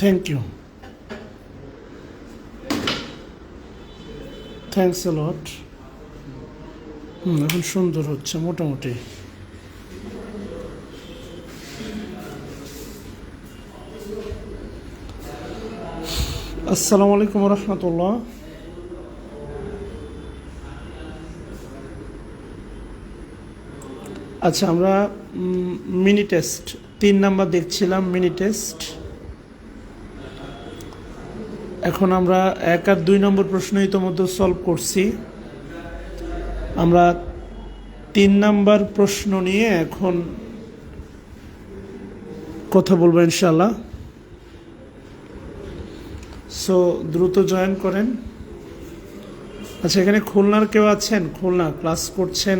Thank you, thanks a লট। এখন সুন্দর হচ্ছে মোটামুটি। আসসালামু আলাইকুম রহমতুল্লাহ। আচ্ছা, আমরা মিনি টেস্ট 3 নাম্বার দেখছিলাম, মিনি টেস্ট। এখন আমরা 1 আর 2 নম্বর প্রশ্ন ইতোমধ্যে সলভ করছি। আমরা 3 নাম্বার প্রশ্ন নিয়ে এখন কথা বলবো ইনশাল্লাহ। সো দ্রুত জয়েন করেন। আচ্ছা, এখানে খুলনার কেউ আছেন? খুলনা ক্লাস করছেন,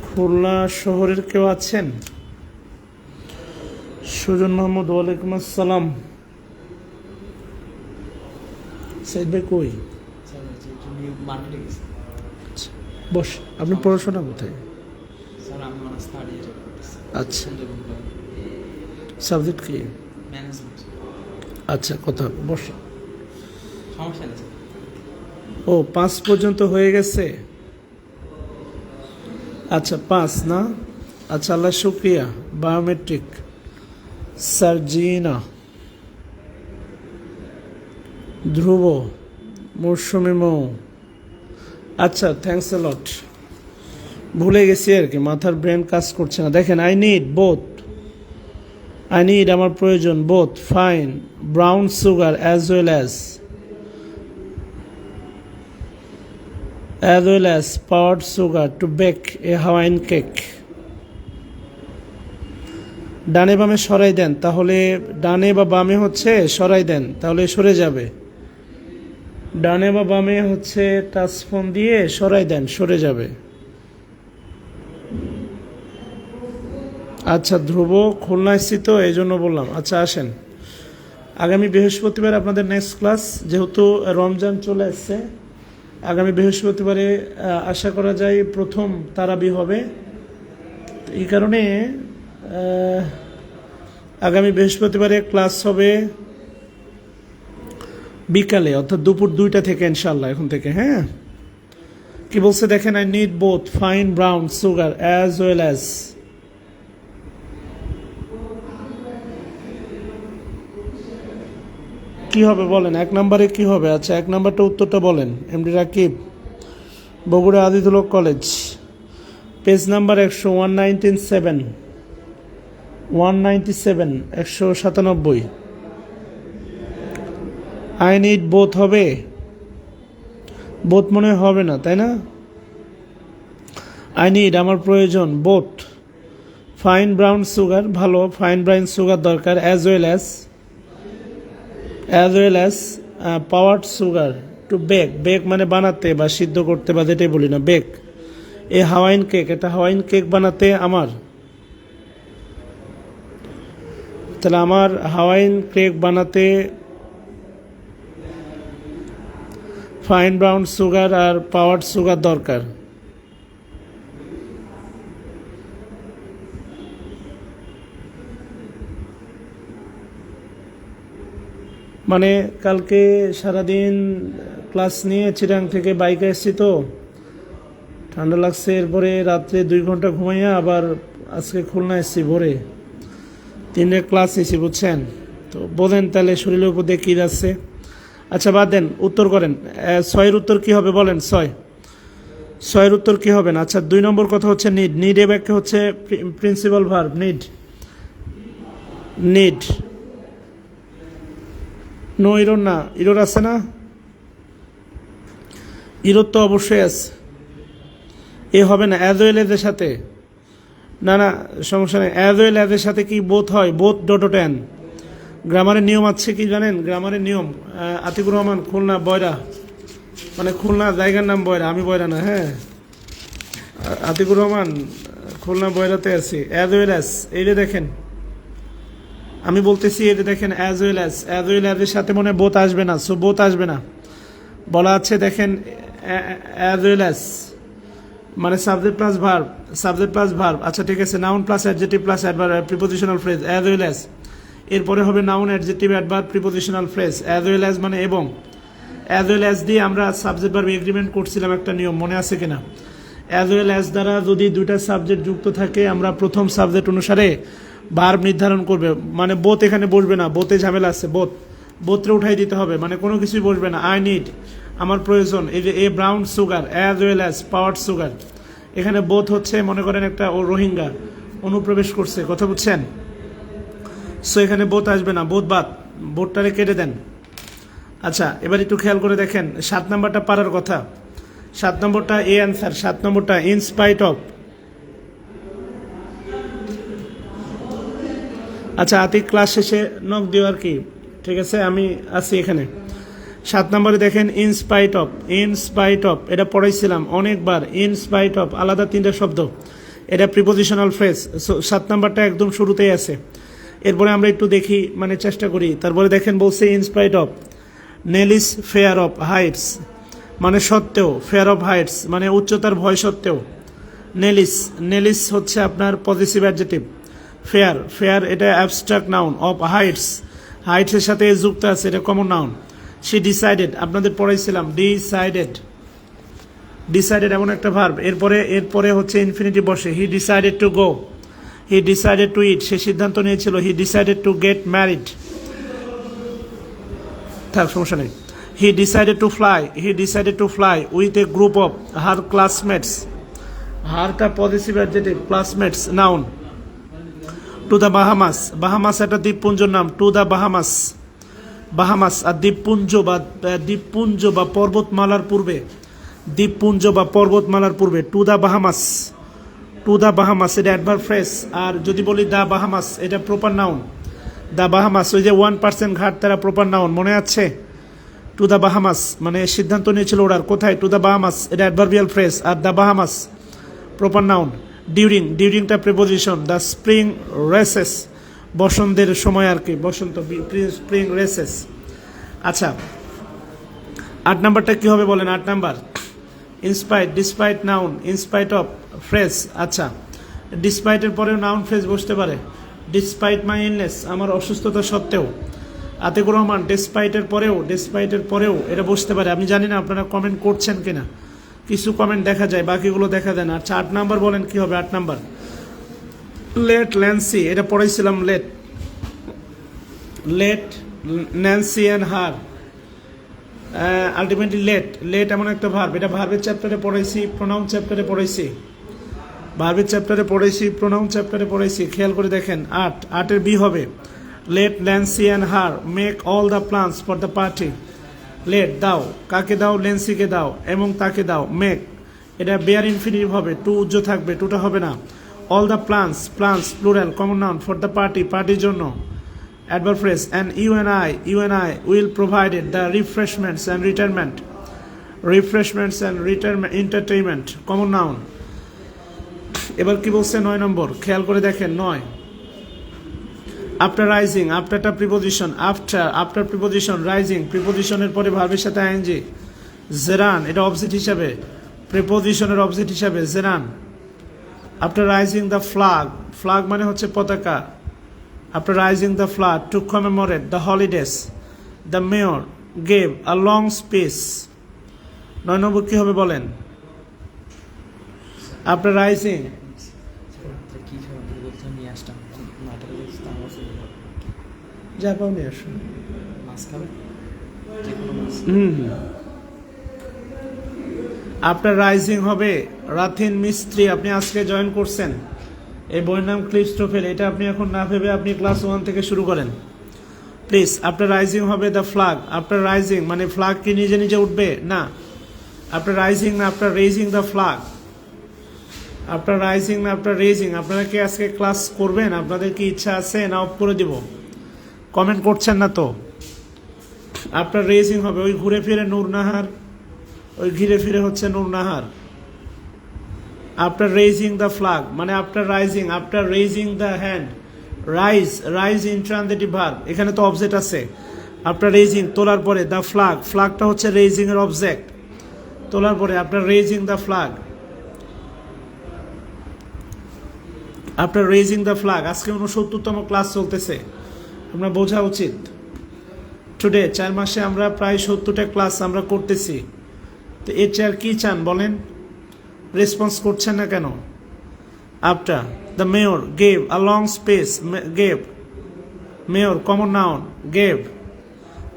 খুলনা শহরের কেউ আছেন? সুজন মাহমুদ, ওয়ালাইকুম আসসালাম। সাইদ ভাই কই? বস, আপনি পড়াশোনা কোথায়? আচ্ছা, সাবজেক্ট কি? আচ্ছা, কথা বস। ও 5 পর্যন্ত হয়ে গেছে। আচ্ছা 5 না? আচ্ছা, আল্লাহ শুক্রিয়া। বায়োমেট্রিক সার্জিনা, ধ্রুব, মৌসুমি মৌ। আচ্ছা, থ্যাংকস এ লট। ভুলে গেছি আর কি, মাথার ব্রেন কাজ করছে না। দেখেন, I need both, I need আমার প্রয়োজন, both fine brown sugar as well as powder sugar to bake a Hawaiian cake. ডানে বামে সরাই দেন, তাহলে ডানে বা বামে হচ্ছে সরাই দেন, তাহলে সরে যাবে। ডানে বা বামে হচ্ছে টাচফোন দিয়ে সরাই দেন, সরে যাবে। আচ্ছা, ধ্রুব খুলনায় স্থিত, এই জন্য বললাম। আচ্ছা, আসেন, আগামী বৃহস্পতিবার আপনাদের নেক্সট ক্লাস, যেহেতু রমজান চলে আসছে, আগামী বৃহস্পতিবারে আশা করা যায় প্রথম তারাবি হবে। এই কারণে আগামী বৃহস্পতিবারে ক্লাস হবে বিকালে, অর্থাৎ দুপুর 2টা থেকে ইনশাল্লাহ, এখন থেকে। হ্যাঁ, কি বলছে দেখেন, I need both fine brown sugar as well as. কি হবে বলেন, 1 নম্বরে কি হবে? আচ্ছা, 1 নম্বরটা উত্তরটা বলেন। এমডি রাকিব, বগুড়া আদিতুলক college, page number 197, 197। I need both হবে? বোথ মনে হবে না, তাই না? আই নিড আমার প্রয়োজন, বোথ ফাইন ব্রাউন সুগার, ভালো ফাইন ব্রাউন সুগার দরকার, as well as powdered sugar to bake. Bake মানে বানাতে বা সিদ্ধ করতে, বা যেটাই বলি না, বেক এ হাওয়াইন কেক, এটা হাওয়াইন কেক বানাতে আমার, তাহলে আমার হাওয়াইন কেক বানাতে ফাইন ব্রাউন সুগার আর পাওয়ার্ড সুগার দরকার। মানে কালকে সারাদিন ক্লাস নিয়ে চিরাং থেকে বাইকে এসেছি, তো ঠান্ডা লাগছে। এরপরে রাত্রে 2 ঘন্টা ঘুমাইয়া আবার আজকে খুলনা এসেছি ভোরে। 3 ক্লাস নিয়েছি বুঝছেন, তো বোঝেন তাহলে শরীরের উপর দিয়ে কী যাচ্ছে। আচ্ছা বাদ দেন, উত্তর করেন। 6-এর উত্তর কী হবে বলেন? 6-এর উত্তর কী হবে না? আচ্ছা 2 নম্বর কথা হচ্ছে নিড। নিড এ ব্যাখ্যা হচ্ছে principal verb need. Need no error না, ইরোর আছে না? ইরোর তো অবশ্যই আছে, এ হবে না অ্যাজ ওয়েল এজের সাথে। না না সমস্যা নেই, অ্যাজ ওয়েল এজের সাথে কি বোথ হয়? Both dot N. গ্রামারের নিয়ম আছে কি জানেন? গ্রামারের নিয়ম, আতিকুর রহমান খুলনা বয়রা, মানে খুলনা জায়গার নাম বয়রা, আমি বয়রা না, হ্যাঁ আতিকুর রহমান খুলনা বয়রাতে আছি। অ্যাজ ওয়েল অ্যাজ, এই যে দেখেন আমি বলতেছি, এই যে দেখেন as well as, as well অ্যাজের সাথে মনে বোথ আসবে না, সো বোথ আসবে না। বলা আছে দেখেন অ্যাজ ওয়েল অ্যাজ মানে subject plus verb, subject plus verb. আচ্ছা ঠিক আছে, noun plus adjective plus adverb prepositional phrase as well as. এরপরে হবে noun adjective adverb prepositional phrase. As well as মানে এবং। অ্যাজ ওয়েল অ্যাজ দিয়ে আমরা সাবজেক্ট ভার্ব এগ্রিমেন্ট করছিলাম একটা নিয়ম, মনে আছে কিনা? অ্যাজ ওয়েল অ্যাজ দ্বারা যদি দুইটা সাবজেক্ট যুক্ত থাকে আমরা প্রথম সাবজেক্ট অনুসারে ভার্ব নির্ধারণ করবে, মানে বোথ এখানে বসবে না, বোথে ঝামেলা আছে, বোথরে উঠাই দিতে হবে, মানে কোনো কিছুই বসবে না। আই নিড আমার প্রয়োজন, এই যে a brown sugar as well as power sugar. এখানে বোথ হচ্ছে মনে করেন একটা ও রোহিঙ্গা অনুপ্রবেশ করছে, কথা বুঝছেন? সো এখানে বোথ আসবে না, বোথ বাদ, বোথটারে কেটে দেন। আচ্ছা এবার একটু খেয়াল করে দেখেন 7 নম্বরটা পারার কথা। 7 নম্বরটা এ অ্যান্সার। 7 নম্বরটা ইন স্পাইট অফ। আচ্ছা আতিক ক্লাস শেষে নক দিও আর কি, ঠিক আছে আমি আছি এখানে। 7 নম্বরে দেখেন in spite of. In spite of এটা পড়াইছিলাম অনেকবার। ইন স্পাইট অফ আলাদা 3টা শব্দ, এটা প্রিপোজিশনাল ফ্রেজ। 7 নম্বরটা একদম শুরুতেই আছে। এরপরে আমরা একটু দেখি, মানে চেষ্টা করি। তারপরে দেখেন বলছে in spite of Nellie's fear of heights, মানে সত্ত্বেও, ফেয়ার অফ হাইটস মানে উচ্চতার ভয় সত্ত্বেও। নেলিস, নেলিস হচ্ছে আপনার পজিটিভ অ্যাডজেক্টিভ। ফেয়ার, ফেয়ার এটা অ্যাবস্ট্রাক্ট নাউন। অফ হাইটস, হাইটসের সাথে যুক্ত আছে, এটা কমন নাউন। সি ডিসাইডেড, আপনাদের পড়াইছিলাম ডিসাইডেড। ডিসাইডেড এমন একটা ভার্ব। এরপরে হচ্ছে ইনফিনিটিভ বসে। He decided to go, he decided to eat, সে সিদ্ধান্ত নিয়েছিল। He decided to get married, থাক সমস্যা নেই। He decided to fly, he decided to fly with a group of her classmates. হারটা positive adjective, classmates noun. To the Bahamas, Bahamas একটা দ্বীপপুঞ্জর নাম। টু দ্য বাহামাস, বাহামাস আর দ্বীপপুঞ্জ বা পর্বতমালার পূর্বে, দ্বীপপুঞ্জ বা পর্বতমালার পূর্বে। To the Bahamas, to the Bahamas এটা অ্যাডভার্ব ফ্রেজ। আর যদি বলি দ্য বাহামাস এটা প্রপার নাউন। দ্য বাহামাস ওই যে 1% ঘাট, তারা প্রপার নাউন, মনে আছে? টু দ্য বাহামাস মানে সিদ্ধান্ত নিয়েছিল ওরার, কোথায়? টু দ্য বাহামাস এটা অ্যাডভার্বিয়াল ফ্রেজ। আর the Bahamas proper noun. During, ডিউরিংটা প্রিপোজিশন। দ্য স্প্রিং রেসেস বসন্তের সময় আর কি, বসন্ত, স্প্রিং রেসেস। আচ্ছা 8 নাম্বারটা কি হবে বলেন? 8 number in spite, despite noun, in spite of phrase. আচ্ছা ডিসপাইটের পরেও নাউন ফ্রেজ বসতে পারে। ডিসপাইট মাই ইলনেস আমার অসুস্থতা সত্ত্বেও। আতিকুর রহমান ডিসপাইটের পরেও এটা বসতে পারে। আমি জানি না আপনারা কমেন্ট করছেন কিনা, কিছু কমেন্ট দেখা যায়, বাকিগুলো দেখা যায় না। আচ্ছা 8 নাম্বার বলেন কি হবে? 8 নাম্বার লেট ল্যান্সি, এটা পড়াইছিলাম। Let, let Nancy and her ultimately let. Let এমন একটা ভার্ব, এটা ভার্বের চ্যাপ্টারে পড়াইছি, প্রোনাউন চ্যাপ্টারে পড়াইছি, ভার্বের চ্যাপ্টারে পড়াইছি, প্রোনাউন চ্যাপ্টারে পড়াইছি। খেয়াল করে দেখেন 8 এর বি হবে let Lancy and her make all the plans for the party. Let দাও, কাকে দাও? লেন্সিকে দাও এবং তাকে দাও। মেক এটা বেয়ার ইনফিনিটিভ হবে, টু উজ্জ থাকবে, টুটা হবে না। All the plans, plans plural common noun. For the party, পার্টির জন্য adverb phrase. And you and I will provided the refreshments and retirement, refreshments and retirement entertainment common noun. এবার কি বলছে 9 নম্বর, খেয়াল করে দেখেন 9। আফটার রাইজিং, আফটারটা প্রিপোজিশন। আফটার প্রিপোজিশন রাইজিং, প্রিপোজিশনের পরে ভার্বের সাথে আইএনজি। জেরান এটা অবজেক্ট হিসাবে, প্রিপোজিশনের অবজেক্ট হিসাবে gerund. After rising the flag, flag মানে হচ্ছে পতাকা। After rising the flag two commemorate the holidays, the mayor gave a long speech. 9 নম্বর কি হবে বলেন? আফটার রাইজিং যা পাও নিয়ে আসো। আপনার রাইজিং হবে রাথিন মিস্ত্রি, আপনি আজকে জয়েন করছেন। এই বইয়ের নাম ক্লিপস্টোফেল। এটা আপনি এখন না ভেবে আপনি ক্লাস 1 থেকে শুরু করেন প্লিজ। আপনার রাইজিং হবে দ্য ফ্ল্যাগ। আপনার রাইজিং মানে ফ্ল্যাগ কি নিজে নিজে উঠবে? না, আপনার রাইজিং না, আপনার রেজিং দ্য ফ্ল্যাগ। আপনার রাইজিং না, আপনার রেজিং। আপনারা কি আজকে ক্লাস করবেন? আপনাদের কি ইচ্ছা আছে না অফ করে দিব? কমেন্ট করছেন না তো? আপনার রেজিং হবে, ওই ঘুরে ফিরে নূরনাহার, ওই ঘিরে ফিরে হচ্ছে নূরনাহার। আফটার রেজিং দ্য ফ্ল্যাগ মানে after rising, after raising the hand. Rise, rise intransitive verb, এখানে তো অবজেক্ট আছে। আফটার রেজিং তোলার পরে, দ্য ফ্ল্যাগ, ফ্ল্যাগটা হচ্ছে রেজিং এর অবজেক্ট। তোলার পরে after raising the flag, after raising the flag. আজকে 69তম ক্লাস চলতেছে, আপনার বোঝা উচিত। টুডে 4 মাসে আমরা প্রায় 70টা ক্লাস আমরা করতেছি। তো এর চেয়ে কি চান বলেন? রেসপন্স করছেন না কেন? After the mayor gave a long space, gave, mayor common noun, gave.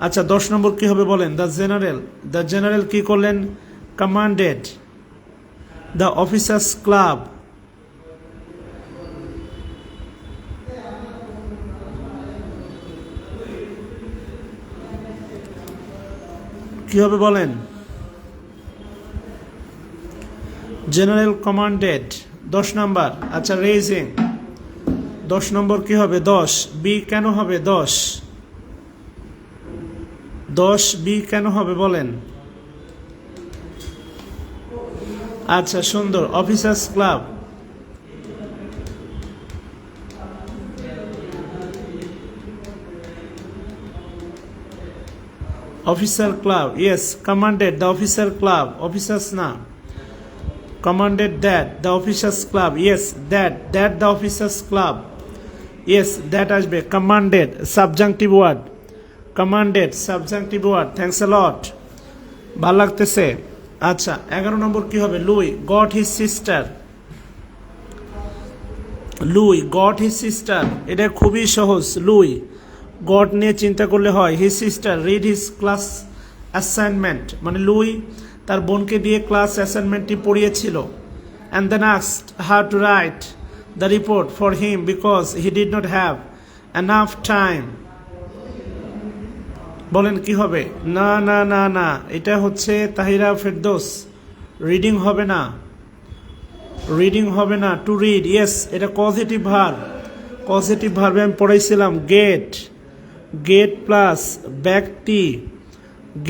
আচ্ছা 10 নম্বর কি হবে বলেন? দ্য জেনারেল, দ্য জেনারেল কি করলেন? Commanded the officers club. কি হবে বলেন? General commanded. 10 নম্বর। আচ্ছা রেজিং 10 নম্বর কি হবে? 10 বি কেন হবে? 10 বি কেন হবে বলেন? আচ্ছা সুন্দর, officers club. Officer club, yes. Commanded the officer club, officers না। commanded that the officers club, yes, that the officers club, yes, that আসবে। commanded subjunctive word, commanded subjunctive word, thanks a lot, ভালো লাগতেছে। আচ্ছা 11 নম্বর কি হবে? Louis got his sister, Louis got his sister, এটা খুবই সহজ। লুই গট নিয়ে চিন্তা করলে হয়। his sister read his class assignment মানে লুই তার বোনকে দিয়ে ক্লাস অ্যাসাইনমেন্টটি পড়িয়েছিল। And then asked her to write the report for him because he did not have enough time. বলেন কি হবে? না না না না, এটা হচ্ছে তাহিরা ফেরদৌস। রিডিং হবে না, রিডিং হবে না, টু রিড, ইয়েস। এটা পজিটিভ ভার্ব, পজিটিভ ভার্বে আমি পড়াইছিলাম। গেট, গেট প্লাস ব্যক্তি,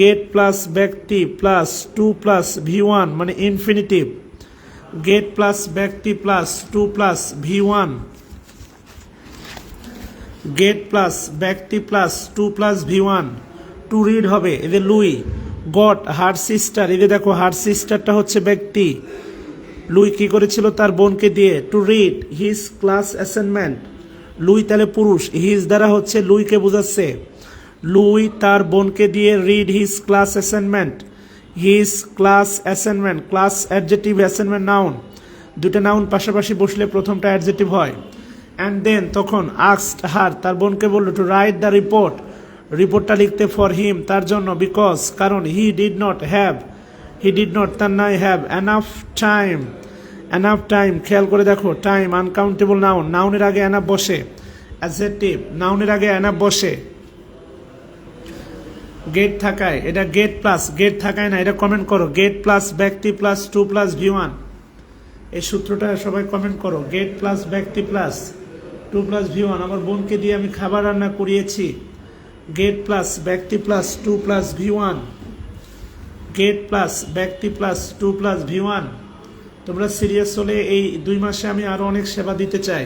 গেট প্লাস ব্যক্তি প্লাস টু প্লাস ভি1 মানে ইনফিনিটিভ। গেট প্লাস ব্যক্তি plus to plus V1, get plus ব্যক্তি plus to plus V1. To read হবে, এদের লুই গট হার সিস্টার, এদের দেখো হার সিস্টারটা হচ্ছে ব্যক্তি। লুই কি করেছিল? তার বোনকে দিয়ে। To read his class assignment, Louis তাহলে পুরুষ, হিজ দ্বারা হচ্ছে লুইকে বোঝাচ্ছে। লুই তার বোনকে দিয়ে read his class assignment, his class assignment, class adjective, assignment noun. দুটো নাউন পাশাপাশি বসলে প্রথমটা অ্যাডজেক্টিভ হয়। অ্যান্ড দেন তখন আস্কড হার, তার বোনকে বললো টু রাইট দ্য রিপোর্ট, রিপোর্টটা লিখতে ফর হিম, তার জন্য। বিকজ কারণ he did not have, he did not তার নাই have, enough time, enough time. খেয়াল করে দেখো টাইম আনকাউন্টেবল নাউন, নাউনের আগে এনাফ বসে। অ্যাডজেক্টিভ নাউনের আগে এনাফ বসে। গেট থাকায়, এটা গেট প্লাস, গেট থাকায় না, এটা কমেন্ট করো। গেট প্লাস ব্যক্তি প্লাস টু প্লাস ভি1, এই সূত্রটা সবাই কমেন্ট করো। গেট প্লাস ব্যক্তি প্লাস টু প্লাস ভি1। আমার বোনকে দিয়ে আমি খাবার রান্না করিয়েছি। গেট প্লাস ব্যক্তি plus to plus V1, get plus ব্যক্তি প্লাস টু প্লাস ভি1। তোমরা সিরিয়াস হলে এই 2 মাসে আমি আরো অনেক সেবা দিতে চাই।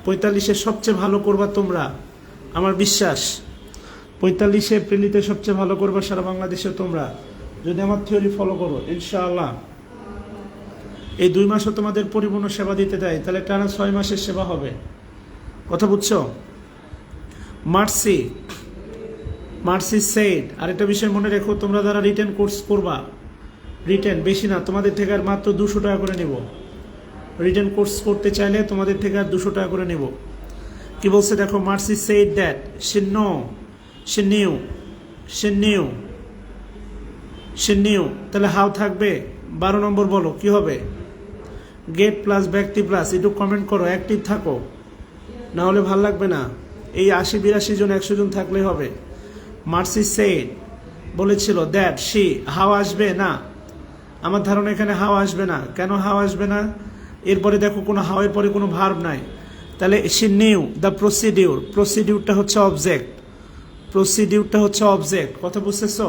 45-এ সবচেয়ে ভালো করবা তোমরা, আমার বিশ্বাস। 45 এপ্রিলিতে সবচেয়ে ভালো করবে সারা বাংলাদেশে তোমরা, যদি আমার থিওরি ফলো করো ইনশাআল্লাহ। এই 2 মাসও তোমাদের পরিপূর্ণ সেবা দিতে দেয়, তাহলে টানা 6 মাসের সেবা হবে। কথা বুঝছো? Mercy, Mercy said. আরেকটা বিষয় মনে রেখো, তোমরা যারা রিটেন কোর্স করবা, রিটেন বেশি না, তোমাদের থেকে আর মাত্র 200 টাকা করে নেব। রিটেন কোর্স করতে চাইলে তোমাদের থেকে আর 200 টাকা করে নেব। কি বলছে দেখো, Mercy said that she knew she knew she knew, তাহলে হাউ থাকবে 12 নম্বর বলো কি হবে, গেট প্লাস ব্যক্তি প্লাস, একটু কমেন্ট করো, অ্যাক্টিভ থাকো, না হলে ভাল লাগবে না। এই 80-82 জন 100 জন থাকলেই হবে। মার্সি said বলেছিল দ্যাট শি, হাও আসবে না, আমার ধারণা এখানে হাও আসবে না। কেন হাও আসবে না, এরপরে দেখো কোনো হাও এর পরে কোনো ভার্ব নাই, তাহলে শি নিউ দ্য প্রসিডিউর, প্রসিডিউরটা হচ্ছে অবজেক্ট, প্রসিডিউরটা হচ্ছে অবজেক্ট, কথা বুঝতেছো,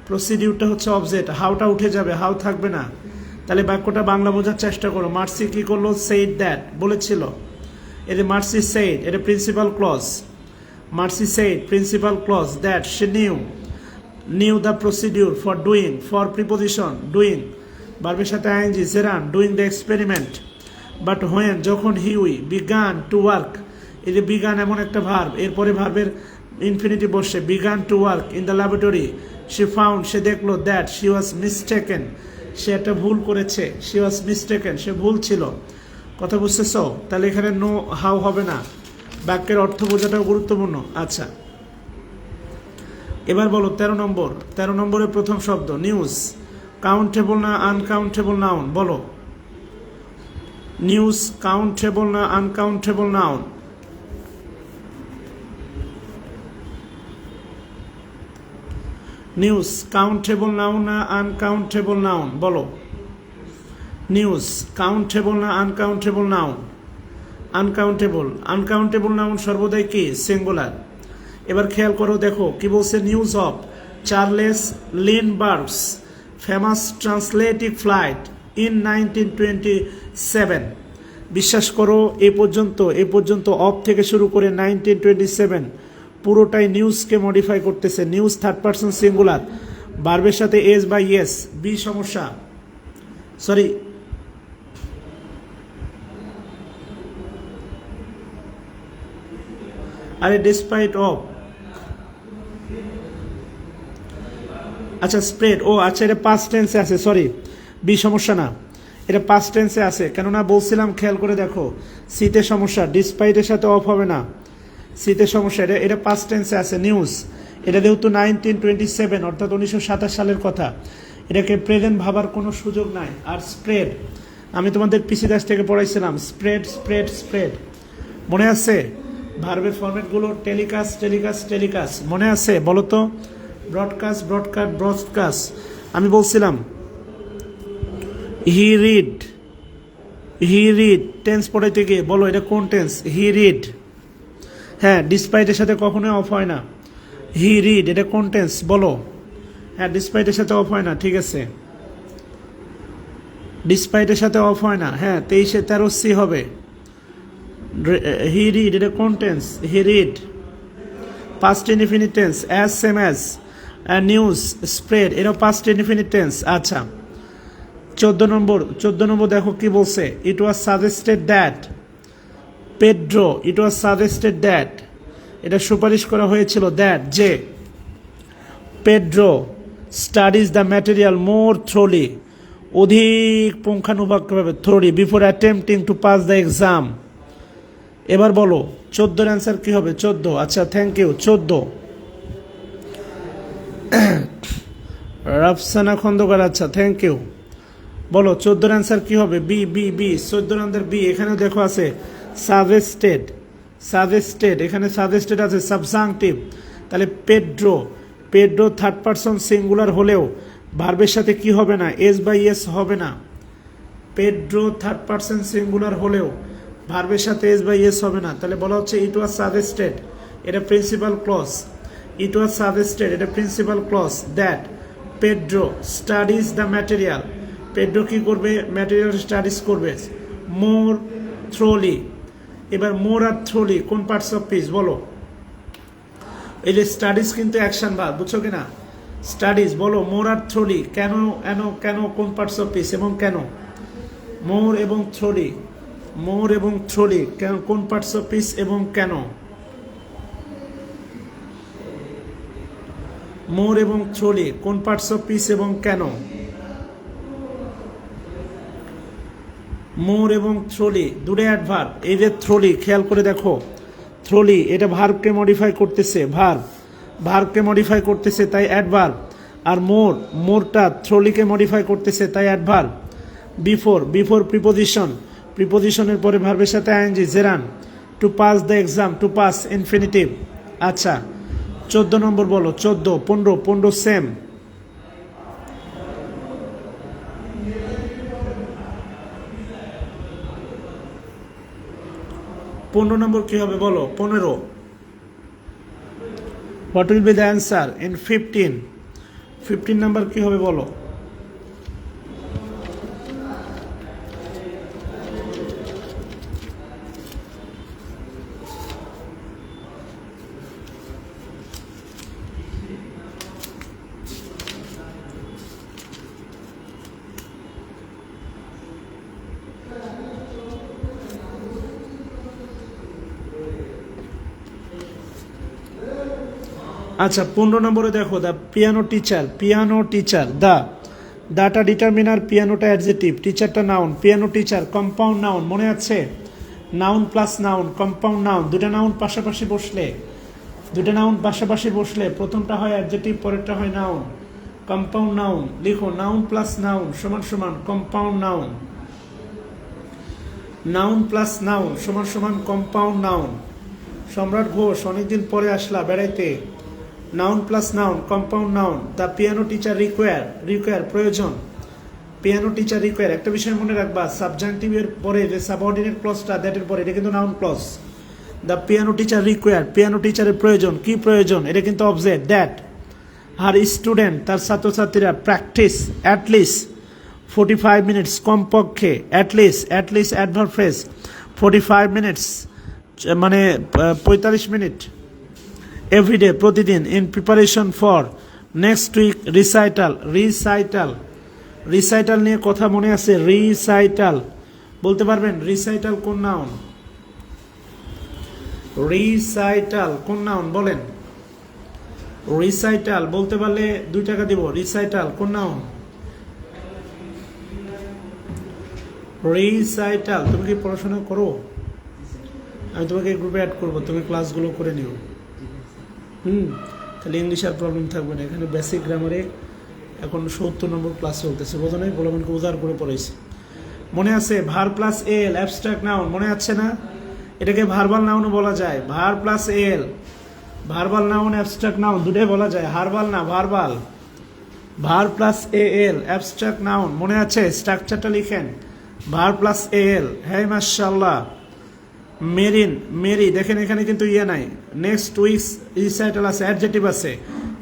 প্রসিডিউরটা হচ্ছে অবজেক্ট, হাওটা উঠে যাবে, হাও থাকবে না। তাহলে বাক্যটা বাংলা বোঝার চেষ্টা করো। মার্সি কি করলো, said দ্যাট বলেছিল, এর মার্সি said এটা principal clause, Mercy said principal clause, that she knew the procedure for doing, for preposition doing, ভার্বের সাথে ING gerund, doing the experiment, but when যখন হিউই বিগান টু ওয়ার্ক, এই যে began এমন একটা ভার্ব, এরপরে ভার্বের ইনফিনিটিভ বসে, began to work in the laboratory, she found সে দেখলো, দ্যাট শি ওয়াজ মিস্টেকেন সে একটা ভুল করেছে, শি ওয়াজ মিস্টেকেন সে ভুল ছিল, কথা বুঝতেছো। তাহলে এখানে নো হাউ হবে না, বাক্যের অর্থ বোঝাটাও গুরুত্বপূর্ণ। আচ্ছা এবার বলো 13 নম্বর, 13 নম্বরের প্রথম শব্দ নিউজ, কাউন্টেবল না আনকাউন্টেবল নাউন, বলো নিউজ কাউন্টেবল না uncountable noun, news countable noun না আনকাউন্টেবল নাউন, বলো নিউজ কাউন্টেবল না uncountable noun, uncountable, uncountable noun সর্বদাই কি সিঙ্গুলার। এবার খেয়াল করো দেখো কি বলছে, news of Charles Lindbergh's famous transatlantic flight in 1927, বিশ্বাস করো এ পর্যন্ত অফ থেকে শুরু করে 1927 পুরোটাই নিউজকে মডিফাই করতেছে। নিউজ থার্ড পারসন সিঙ্গুলার, ভার্বের সাথে এস বা ইয়েস, বি সমস্যা, সরি আরে ডিসপাইট অফ, আচ্ছা স্প্রেড, ও আচ্ছা এটা পাস্ট টেন্সে আছে, সরি বি সমস্যা না, এটা পাস্ট টেন্সে আছে, কেননা বলছিলাম খেয়াল করে দেখো, সিতে সমস্যা, ডিসপাইটের সাথে অফ হবে না, সিতে সমস্যা, এটা পাস্ট টেন্সে আছে। নিউজ এটা যেহেতু 1927 অর্থাৎ 1927 সালের কথা, এটাকে প্রেজেন্ট ভাবার কোনো সুযোগ নাই। আর স্প্রেড আমি তোমাদের পিসি দাস থেকে পড়াইছিলাম, স্প্রেড স্প্রেড স্প্রেড, মনে আছে ভার্বের ফরম্যাটগুলো, টেলিকাস্ট টেলিকাস্ট টেলিকাস্ট, মনে আছে বলো তো, ব্রডকাস্ট ব্রডকাস্ট ব্রডকাস্ট, আমি বলছিলাম হি রিড টেন্স পড়াইতে গিয়ে, বলো এটা কোন টেন্স, হি রিড, হ্যাঁ ডিসপাইটের সাথে কখনোই অফ হয় না, হি রিড এটা কোন টেন্স বলো, হ্যাঁ ডিসপাইটের সাথে অফ হয় না, ঠিক আছে ডিসপাইটের সাথে অফ হয় না, হ্যাঁ 23-13 হবে, হি রিড এটা কোন tense, he read, past indefinite tense as same as, news spread এটাও পাস্ট ইনডিফিনিট টেন্স। আচ্ছা 14 নম্বর দেখো কি বলছে, it was suggested that Pedro, it was suggested that এটা সুপারিশ করা হয়েছিল, দ্যাট যে Pedro studies the material more thoroughly অধিক পুঙ্খানুপুঙ্খভাবে, thoroughly before attempting to pass the exam. এবার বলো 14 অ্যান্সার কি হবে, 14, আচ্ছা থ্যাংক ইউ 14, রাফসানা খন্দকার, আচ্ছা থ্যাংক ইউ, বলো 14 অ্যান্সার কি হবে, B B B 14 answer B, এখানেও দেখো আছে সাজেস্টেড, সাজেস্টেড এখানে সাজেস্টেড আছে সাবজাংটিভ, তাহলে পেড্রো থার্ড পারসন সিঙ্গুলার হলেও ভার্বের সাথে কি হবে না, এস বা ইয়েস হবে না, পেড্রো থার্ড পারসন সিঙ্গুলার হলেও ভার্বের সাথে এস বা ইয়েস হবে না, তাহলে বলা হচ্ছে ইট ওয়াজ সাজেস্টেড এটা principal clause, it was suggested এটা principal clause, that Pedro studies the material, Pedro কি করবে, ম্যাটেরিয়াল স্টাডিজ করবে, মোর থ্রোলি, এবার মোর আর থ্রোলি কোন পার্টস অফ স্পিচ বলো, এই যে স্টাডিজ কিন্তু অ্যাকশন ভার্ব, বুঝছো কিনা, স্টাডিজ বলো মোর আর থ্রোলি, কেন কেন কোন পার্টস অফ স্পিচ এবং কেন, মোর এবং থ্রোলি, মোর এবং থ্রোলি কেন কোন পার্টস অফ স্পিচ এবং কেন, মোর এবং থ্রোলি কোন পার্টস অফ স্পিচ এবং কেন, মোর এবং থ্রোলি দুটো অ্যাডভার্ব, এই যে থ্রোলি খেয়াল করে দেখো, থ্রোলি এটা ভার্বকে মডিফাই করতেছে, ভার্বকে মডিফাই করতেছে তাই অ্যাডভার্ব। আর মোরটা থ্রোলিকে মডিফাই করতেছে তাই অ্যাডভার্ব। বিফোর প্রিপোজিশনের পরে ভার্বের সাথে ING gerund. To pass the exam, to pass infinitive. আচ্ছা 14 নম্বর বলো, 14 15 সেম। 15 নম্বর কি হবে বলো? 15। What will be the answer in 15 number কি হবে বলো? আচ্ছা 15 নম্বরে দেখো, দ্য পিয়ানো টিচার। দাটা ডিটারমিনার, পিয়ানোটা অ্যাডজেটিভ, টিচারটা noun. Piano teacher compound noun, মনে আছে? Noun plus noun, compound noun. দুটা নাউন পাশাপাশি বসলে প্রথমটা হয় অ্যাডজেটিভ, পরেরটা হয় নাউন। কম্পাউন্ড নাউন লিখো, নাউন প্লাস নাউন সমান সমান compound noun. Noun plus noun সমান সমান কম্পাউন্ড নাউন। সম্রাট ঘোষ অনেকদিন পরে আসলা বেড়াইতে। Noun plus noun compound noun. The piano teacher require প্রয়োজন। Piano teacher require. একটা বিষয় মনে রাখবা, সাবজাংটিভের পরে যে সাবঅর্ডিনেট ক্লজটা দ্যাটের পরে, এটা কিন্তু noun clause. The piano teacher require, piano টিচারের প্রয়োজন। কি প্রয়োজন? এটা কিন্তু অবজেক্ট। দ্যাট হার স্টুডেন্ট, তার ছাত্রছাত্রীরা প্র্যাকটিস অ্যাটলিস্ট 45 মিনিটস, কমপক্ষে। At least adverb phrase. 45 মিনিটস মানে 45 মিনিট। এভরিডে প্রতিদিন। In preparation for next week recital নিয়ে কথা মনে আছে? রিসাইটাল বলতে পারবেন? রিসাইটাল কোন নাউন? বলেন। রিসাইটাল বলতে পারলে 2 টাকা দিব। রিসাইটাল কোন নাউন? রিসাইটাল। তুমি কি পড়াশোনা করো? আমি তোমাকে গ্রুপে অ্যাড করবো, তুমি ক্লাসগুলো করে নিও। তাহলে ইংলিশ আর প্রবলেম থাকবে না। এখানে বেসিক গ্রামারে এখন 70 নম্বর ক্লাস চলতেছে, বোঝো নাই? বলবেনকে উজাড় করে পড়াইছি। মনে আছে? ভার প্লাস এল অ্যাবস্ট্রাক্ট নাউন, মনে আছে না? এটাকে ভার্বাল নাউনও বলা যায়। ভার প্লাস এল ভার্বাল নাউন, অ্যাবস্ট্রাক্ট নাউন দুটোই বলা যায়। হারবাল না, ভার্বাল। ভার প্লাস এল অ্যাবস্ট্রাক্ট নাউন, মনে আছে? স্ট্রাকচারটা লিখেন, ভার প্লাস এল। হ্যাঁ মাশাআল্লাহ। মেরি দেখেন, এখানে কিন্তু ইয়ে নাই। নেক্সট উইকস রিসাইটাল আছে, অ্যাডজেটিভ আছে,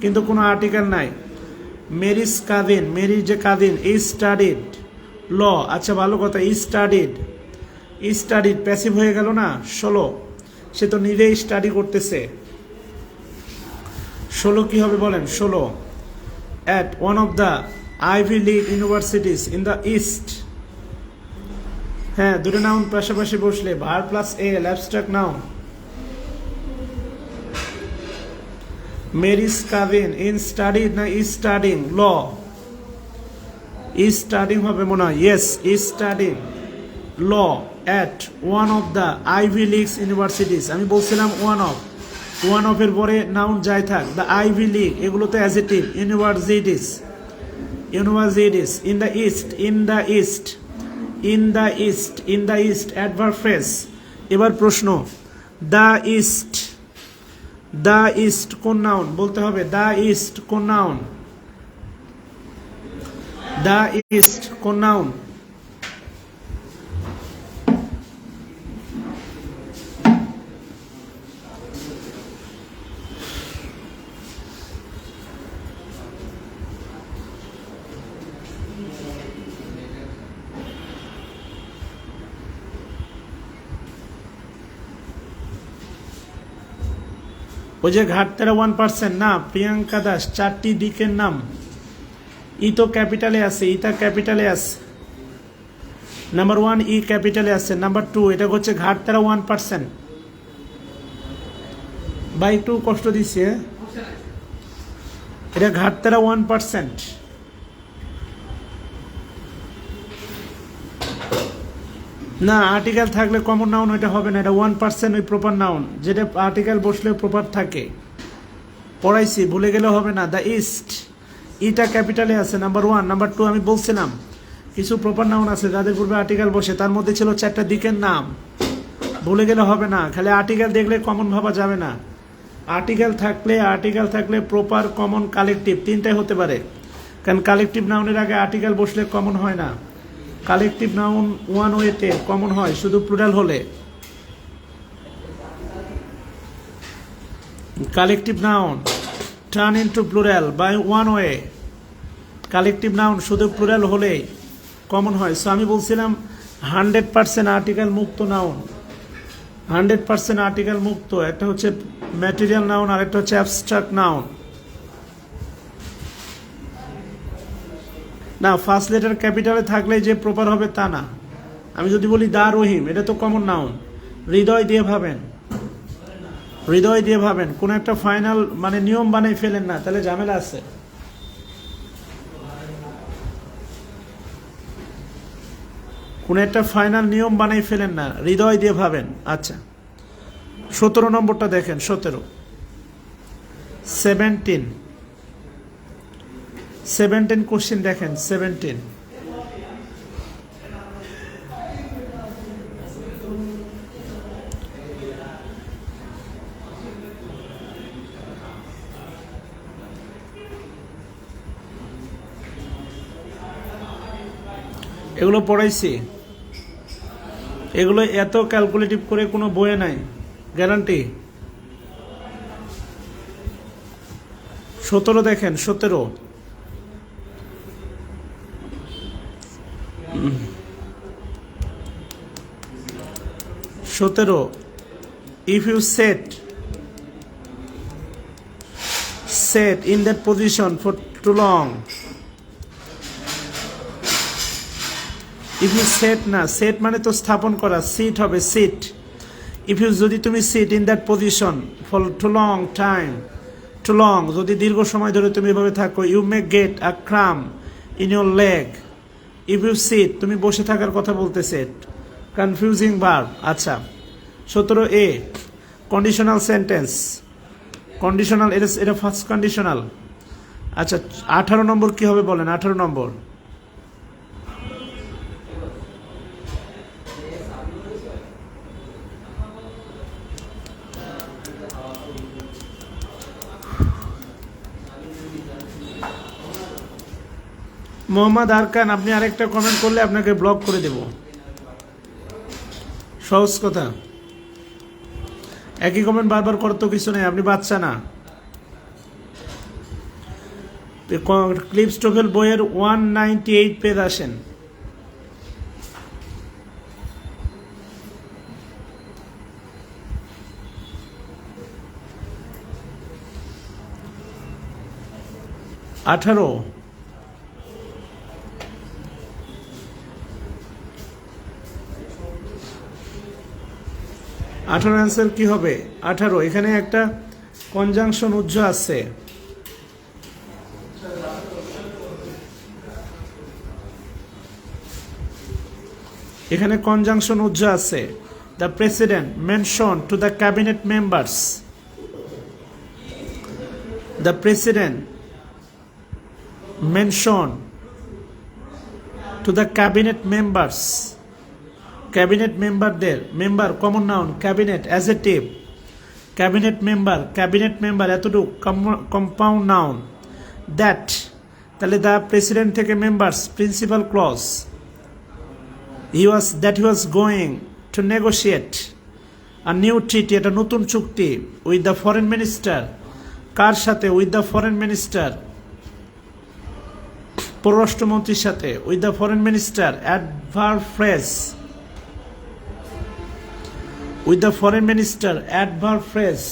কিন্তু কোনো আর্টিকেল নাই। মেরিস কাদিন, মেরির যে কাদিন। স্টাডিড ল, আচ্ছা ভালো কথা। স্টাডিড প্যাসিভ হয়ে গেল না? 16, সে তো নিজেই স্টাডি করতেছে। 16 কি হবে বলেন? 16 at one of the Ivy League universities in the east. হ্যাঁ, দুটো নাউন পাশাপাশি বসলে verb plus L abstract noun. Mary's cousin in studied না স্টাডিং? ল স্টাডিং হবে মনে হয়। Yes, studying law at one of the Ivy Leagues universities. আমি বলছিলাম ওয়ান অফ এর পরে নাউন যাই থাক। দ্য আইভি লিগ এগুলো তো adjective. Universities in the east adverb phrase. এবার প্রশ্ন, দ্য ইস্ট কোন নাউন? বলতে হবে দ্য ইস্ট কোন নাউন? দ্য ইস্ট কোন নাউন? ওই যে ঘাটতেরা 1% না, প্রিয়াঙ্কা দাস 4টি দিকের নাম। ই তো ক্যাপিটালে আছে, ইটা ক্যাপিটালে আছে। নাম্বার 1 ই ক্যাপিটালে আছে। নাম্বার 2 এটা হচ্ছে ঘাটতেরা 1%। বা একটু কষ্ট দিচ্ছে, এটা ঘাটতেরা 1%। না, আর্টিকেল থাকলে কমন নাউন ওইটা হবে না, এটা 1% ওই প্রপার নাউন, যেটা আর্টিকেল বসলে প্রপার থাকে। পড়াইছি, ভুলে গেলে হবে না। দ্য ইস্ট, ইটা ক্যাপিটালে আছে, নাম্বার 1। নাম্বার 2, আমি বলছিলাম কিছু প্রপার নাউন আছে যাদের পূর্বে আর্টিকেল বসে, তার মধ্যে ছিল 4টা দিকের নাম, ভুলে গেলে হবে না। খালি আর্টিকেল দেখলে কমন ভাবা যাবে না। আর্টিকেল থাকলে প্রপার, কমন, কালেকটিভ 3টাই হতে পারে, কারণ কালেকটিভ নাউনের আগে আর্টিকেল বসলে কমন হয় না। কালেকটিভ নাউন ওয়ান ওয়েতে কমন হয় শুধু প্লুরাল হলে। Collective noun turn into plural by one way. Collective noun শুধু প্লুরাল হলেই কমন হয়। সো আমি বলছিলাম 100% আর্টিকেল মুক্ত নাউন, 100% আর্টিকেল মুক্ত। একটা হচ্ছে ম্যাটেরিয়াল নাউন আর একটা হচ্ছে অ্যাবস্ট্রাক্ট নাউন। না, ফার্স্ট লেটার ক্যাপিটালে থাকলে যে প্রপার হবে তা না। আমি যদি বলি দা রহিম, এটা তো কমন নাউন। হৃদয় দিয়ে ভাবেন, কোন একটা ফাইনাল মানে নিয়ম বানাই ফেলেন না, তাহলে ঝামেলা আছে। কোন একটা ফাইনাল নিয়ম বানাই ফেলেন না, হৃদয় দিয়ে ভাবেন। আচ্ছা, 17 নম্বরটা দেখেন। 17 কোশ্চেন দেখেন। 17 এগুলো পড়াইছি, এগুলো এত ক্যালকুলেটিভ করে কোনো বইয়ে নাই, গ্যারান্টি। 17 দেখেন। 17 if you set in that position for too long, if you set না, set মানে তো স্থাপন করা, sit হবে sit। if you যদি তুমি sit in that position for too long time, too long যদি দীর্ঘ সময় ধরে তুমি এভাবে থাকো, you may get a cramp in your leg। if you sit, তুমি বসে থাকার কথা বলতেছে, কনফিউজিং ভার্ব। আচ্ছা, 17A কন্ডিশনাল সেন্টেন্স। কন্ডিশনাল, এটা ফার্স্ট কন্ডিশনাল। আচ্ছা, 18 নম্বর কি হবে বলেন? 18 নম্বর মোহাম্মদ আরকান, আপনি আরেকটা কমেন্ট করলে আপনাকে ব্লক করে দেব। সহজ কথা, একই কমেন্ট বারবার করতে কিছু নেই, আপনি বাচ্চা না। ক্লিপস টোফেল বইয়ের 198 পেজ আসেন। আঠারো অ্যান্সার কি হবে? 18। এখানে একটা কনজাংশন উজ্জ আছে, এখানে কনজাংশন উজ্জ আছে। The president mention to the cabinet members, the president mention to the cabinet members. Cabinet মেম্বারদের, member common noun, cabinet adjective, cabinet member এতটুকু কম্পাউন্ড নাউন। দ্যাট, তাহলে দ্য প্রেসিডেন্ট থেকে members principal clause. He was going to negotiate a new treaty, এটা নতুন চুক্তি, with the foreign minister. কার সাথে? With the foreign minister, পররাষ্ট্রমন্ত্রীর সাথে, with the foreign minister. Adverb phrase, with the foreign minister, adverb phrase।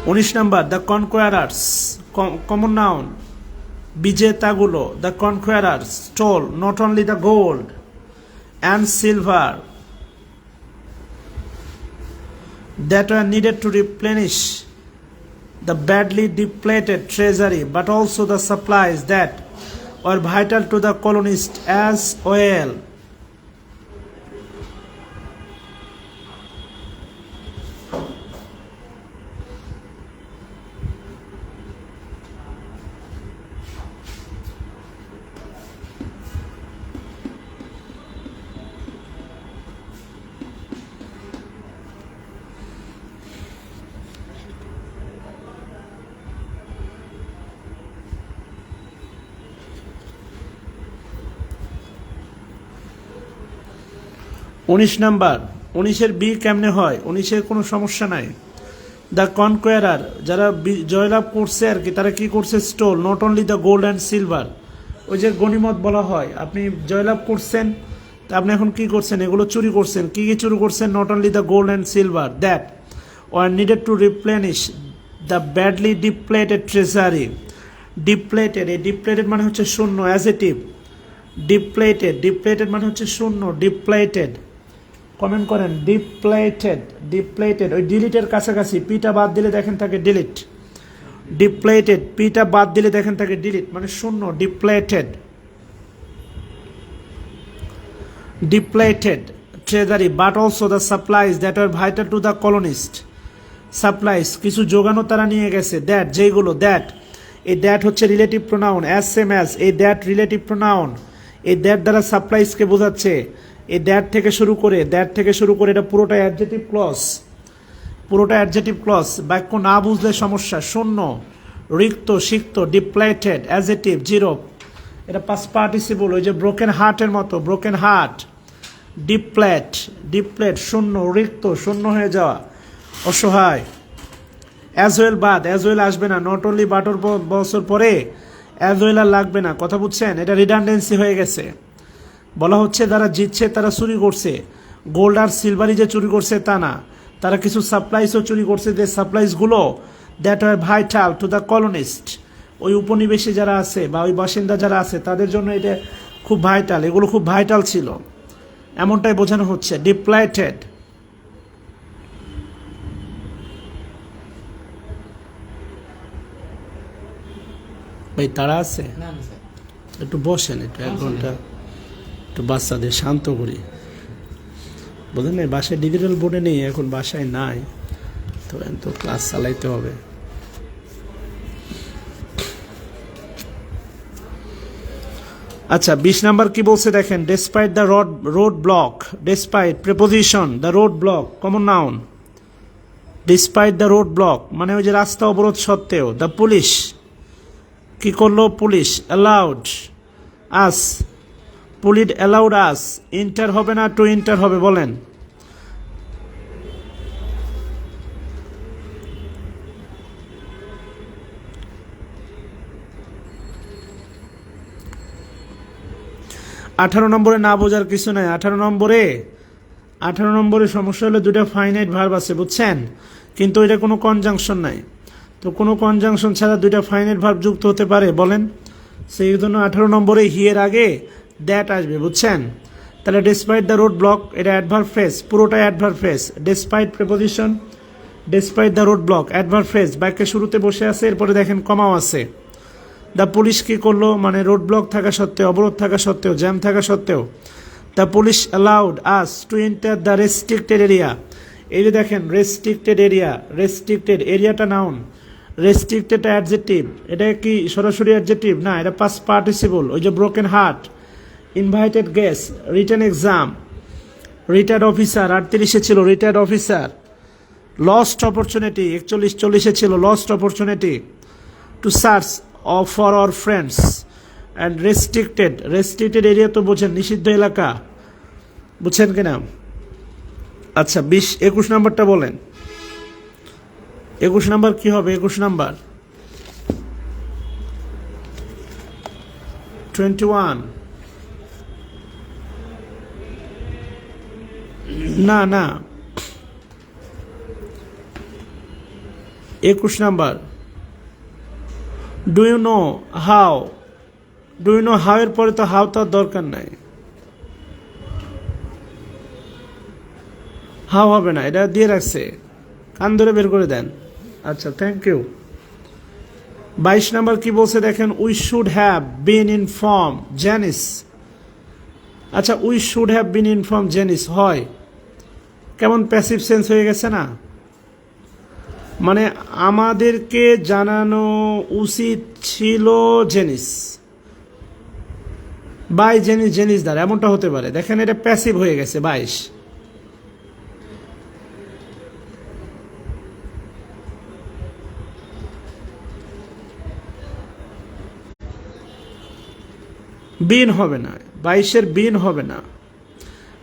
19 number, the conquerors, common noun, বিজেতাগুলো, the conquerors stole not only the gold and silver that were needed to replenish the badly depleted treasury, but also the supplies that or vital to the colonist as well. উনিশ number, 19-এর B কেমনে হয়? 19-এর কোনো সমস্যা নাই। The কনকোয়ারার, যারা জয়লাভ করছে আর কি, তারা কি করছে? Stole not only the gold and silver. ওই যে গনিমত বলা হয়, আপনি জয়লাভ করছেন, তা আপনি এখন কি করছেন? এগুলো চুরি করছেন। কি কি চুরি করছেন? Not only the gold and silver that were needed to replenish the badly depleted treasury. Depleted, এই ডিপ্লেটেড মানে হচ্ছে শূন্য, অ্যাজেটিভ। ডিপ্লেটেড, ডিপ্লেটেড মানে হচ্ছে শূন্য, ডিপ্লেটেড। কমেন্ট করেন ডিপ্লেটেড, ডিপ্লেটেড। ওই ডিলিটের কাছাকাছি, পিটা বাদ দিলে দেখেন থাকে ডিলিট। ডিপ্লেটেড, পিটা বাদ দিলে দেখেন থাকে ডিলিট, মানে শূন্য, depleted. Depleted treasury but also the supplies that are vital to the colonist. Supplies, কিছু যোগানো তারা নিয়ে গেছে। দ্যাট, যেইগুলো, দ্যাট, এই দ্যাট হচ্ছে relative pronoun, as same as, এই দ্যাট রিলেটিভ প্রোনাউন। এই দ্যাট দ্বারা সাপ্লাইজকে বোঝাচ্ছে। এই দ্যাট থেকে শুরু করে, দ্যাট থেকে শুরু করে, এটা পুরোটা অ্যাডজেটিভ ক্লজ, পুরোটা অ্যাডজেটিভ ক্লজ। বাক্য না বুঝলে সমস্যা। শূন্য, রিক্ত, সিক্ত, ডিপ্লেটেড, অ্যাডজেটিভ, জিরো। এটা পাস্ট পার্টিসিপল, ওই যে ব্রোকেন হার্টের মতো, ব্রোকেন হার্ট। ডিপ্লেট, ডিপ্লেট, শূন্য, রিক্ত, শূন্য হয়ে যাওয়া, অসহায়। অ্যাজ ওয়েল বাদ, অ্যাজ ওয়েল আসবে না। নট অনলি বাটর বছর পরে অ্যাজ ওয়েল আর লাগবে না। কথা বুঝছেন? এটা রিডান্ডেন্সি হয়ে গেছে। বলা হচ্ছে যারা জিতছে তারা চুরি করছে, গোল্ড আর সিলভারই যে চুরি করছে তা না, তারা কিছু সাপ্লাইসও চুরি করছে। যে সাপ্লাইসগুলো that are vital to the colonist, ওই উপনিবেশে যারা আছে বা ওই বাসিন্দা যারা আছে তাদের জন্য এটা খুব ভাইটাল, এগুলো খুব ভাইটাল ছিল, এমনটাই বোঝানো হচ্ছে। ডিপ্লেটেড। ভাই তারা আছে, একটু বসেন, একটু 1 ঘন্টা একটু বাচ্চাদের শান্ত করি। বোঝেন না, বাসায় ডিজিটাল বোর্ডে নেই এখন, বাসায় নাই তো, তো ক্লাস চালাইতে হবে। আচ্ছা 20 নাম্বার কি বলছে দেখেন। Despite the road block, despite preposition, the road block common noun. Despite the road block মানে ওই যে রাস্তা অবরোধ সত্ত্বেও। দ্য পুলিশ কি করলো? পুলিশ অ্যালাউড আস, পুলিশ অ্যালাউড আস। ইন্টার হবে না টু ইন্টার হবে? বলেন। আঠারো নম্বরে না বোঝার কিছু নাই। 18 নম্বরে সমস্যা হলো দুটা ফাইনাইট ভার্ব আছে, বুঝছেন, কিন্তু এটা কোনো কনজাংশন নাই। তো কোনো কনজাংশন ছাড়া দুইটা ফাইনাইট ভার্ব যুক্ত হতে পারে? বলেন। সেই জন্য 18 নম্বরে হিয়ের আগে দ্যাট আসবে, বুঝছেন। তাহলে ডেসপাইট দ্য রোড ব্লক, এটা অ্যাডভার্ব ফ্রেজ, পুরোটাই adverb phrase. Despite preposition, despite the road block adverb phrase, বাক্যের শুরুতে বসে আছে, এরপরে দেখেন কমাও আছে। দ্য পুলিশ কি করলো? মানে রোড ব্লক থাকা সত্ত্বেও, অবরোধ থাকা সত্ত্বেও, জ্যাম থাকা সত্ত্বেও, the police allowed us to enter the restricted area. এই যে দেখেন রেস্ট্রিক্টেড এরিয়া, রেস্ট্রিক্টেড এরিয়াটা নাউন, রেস্ট্রিক্টেড অ্যাডজেক্টিভ। এটা কি সরাসরি অ্যাডজেক্টিভ না, এটা পাস্ট পার্টিসিপল। ওই যে broken heart, invited guest, written exam, retired officer, 38-এ ছিল রিটায়ার্ড অফিসার। লস্ট অপরচুনিটি, 41-40-এ ছিল lost opportunity. To search for our friends and restricted, restricted area তো বোঝেন, নিষিদ্ধ এলাকা, বুঝছেন কিনা? আচ্ছা 21 নাম্বারটা বলেন। 21 নাম্বার কি হবে? 21 নাম্বার 21 না না 21 number do you know how, do you know how এর পরে তো হাউ তার দরকার নাই, হাউ হবে না, এটা দিয়ে রাখছে, কান ধরে বের করে দেন। আচ্ছা থ্যাংক ইউ। 22 নাম্বার কি বলছে দেখেন, we should have been inform Janice. আচ্ছা, we should have been inform Janice হয় কেমন প্যাসিভ সেন্স হয়ে গেছে না, মানে আমাদেরকে জানানো উচিত ছিল জেনিস বাই জেনিস, জেনিস দ্বারা, এমনটা হতে পারে। দেখেন এটা প্যাসিভ হয়ে গেছে 22। বিন হবে না, 22-এর বিন হবে না।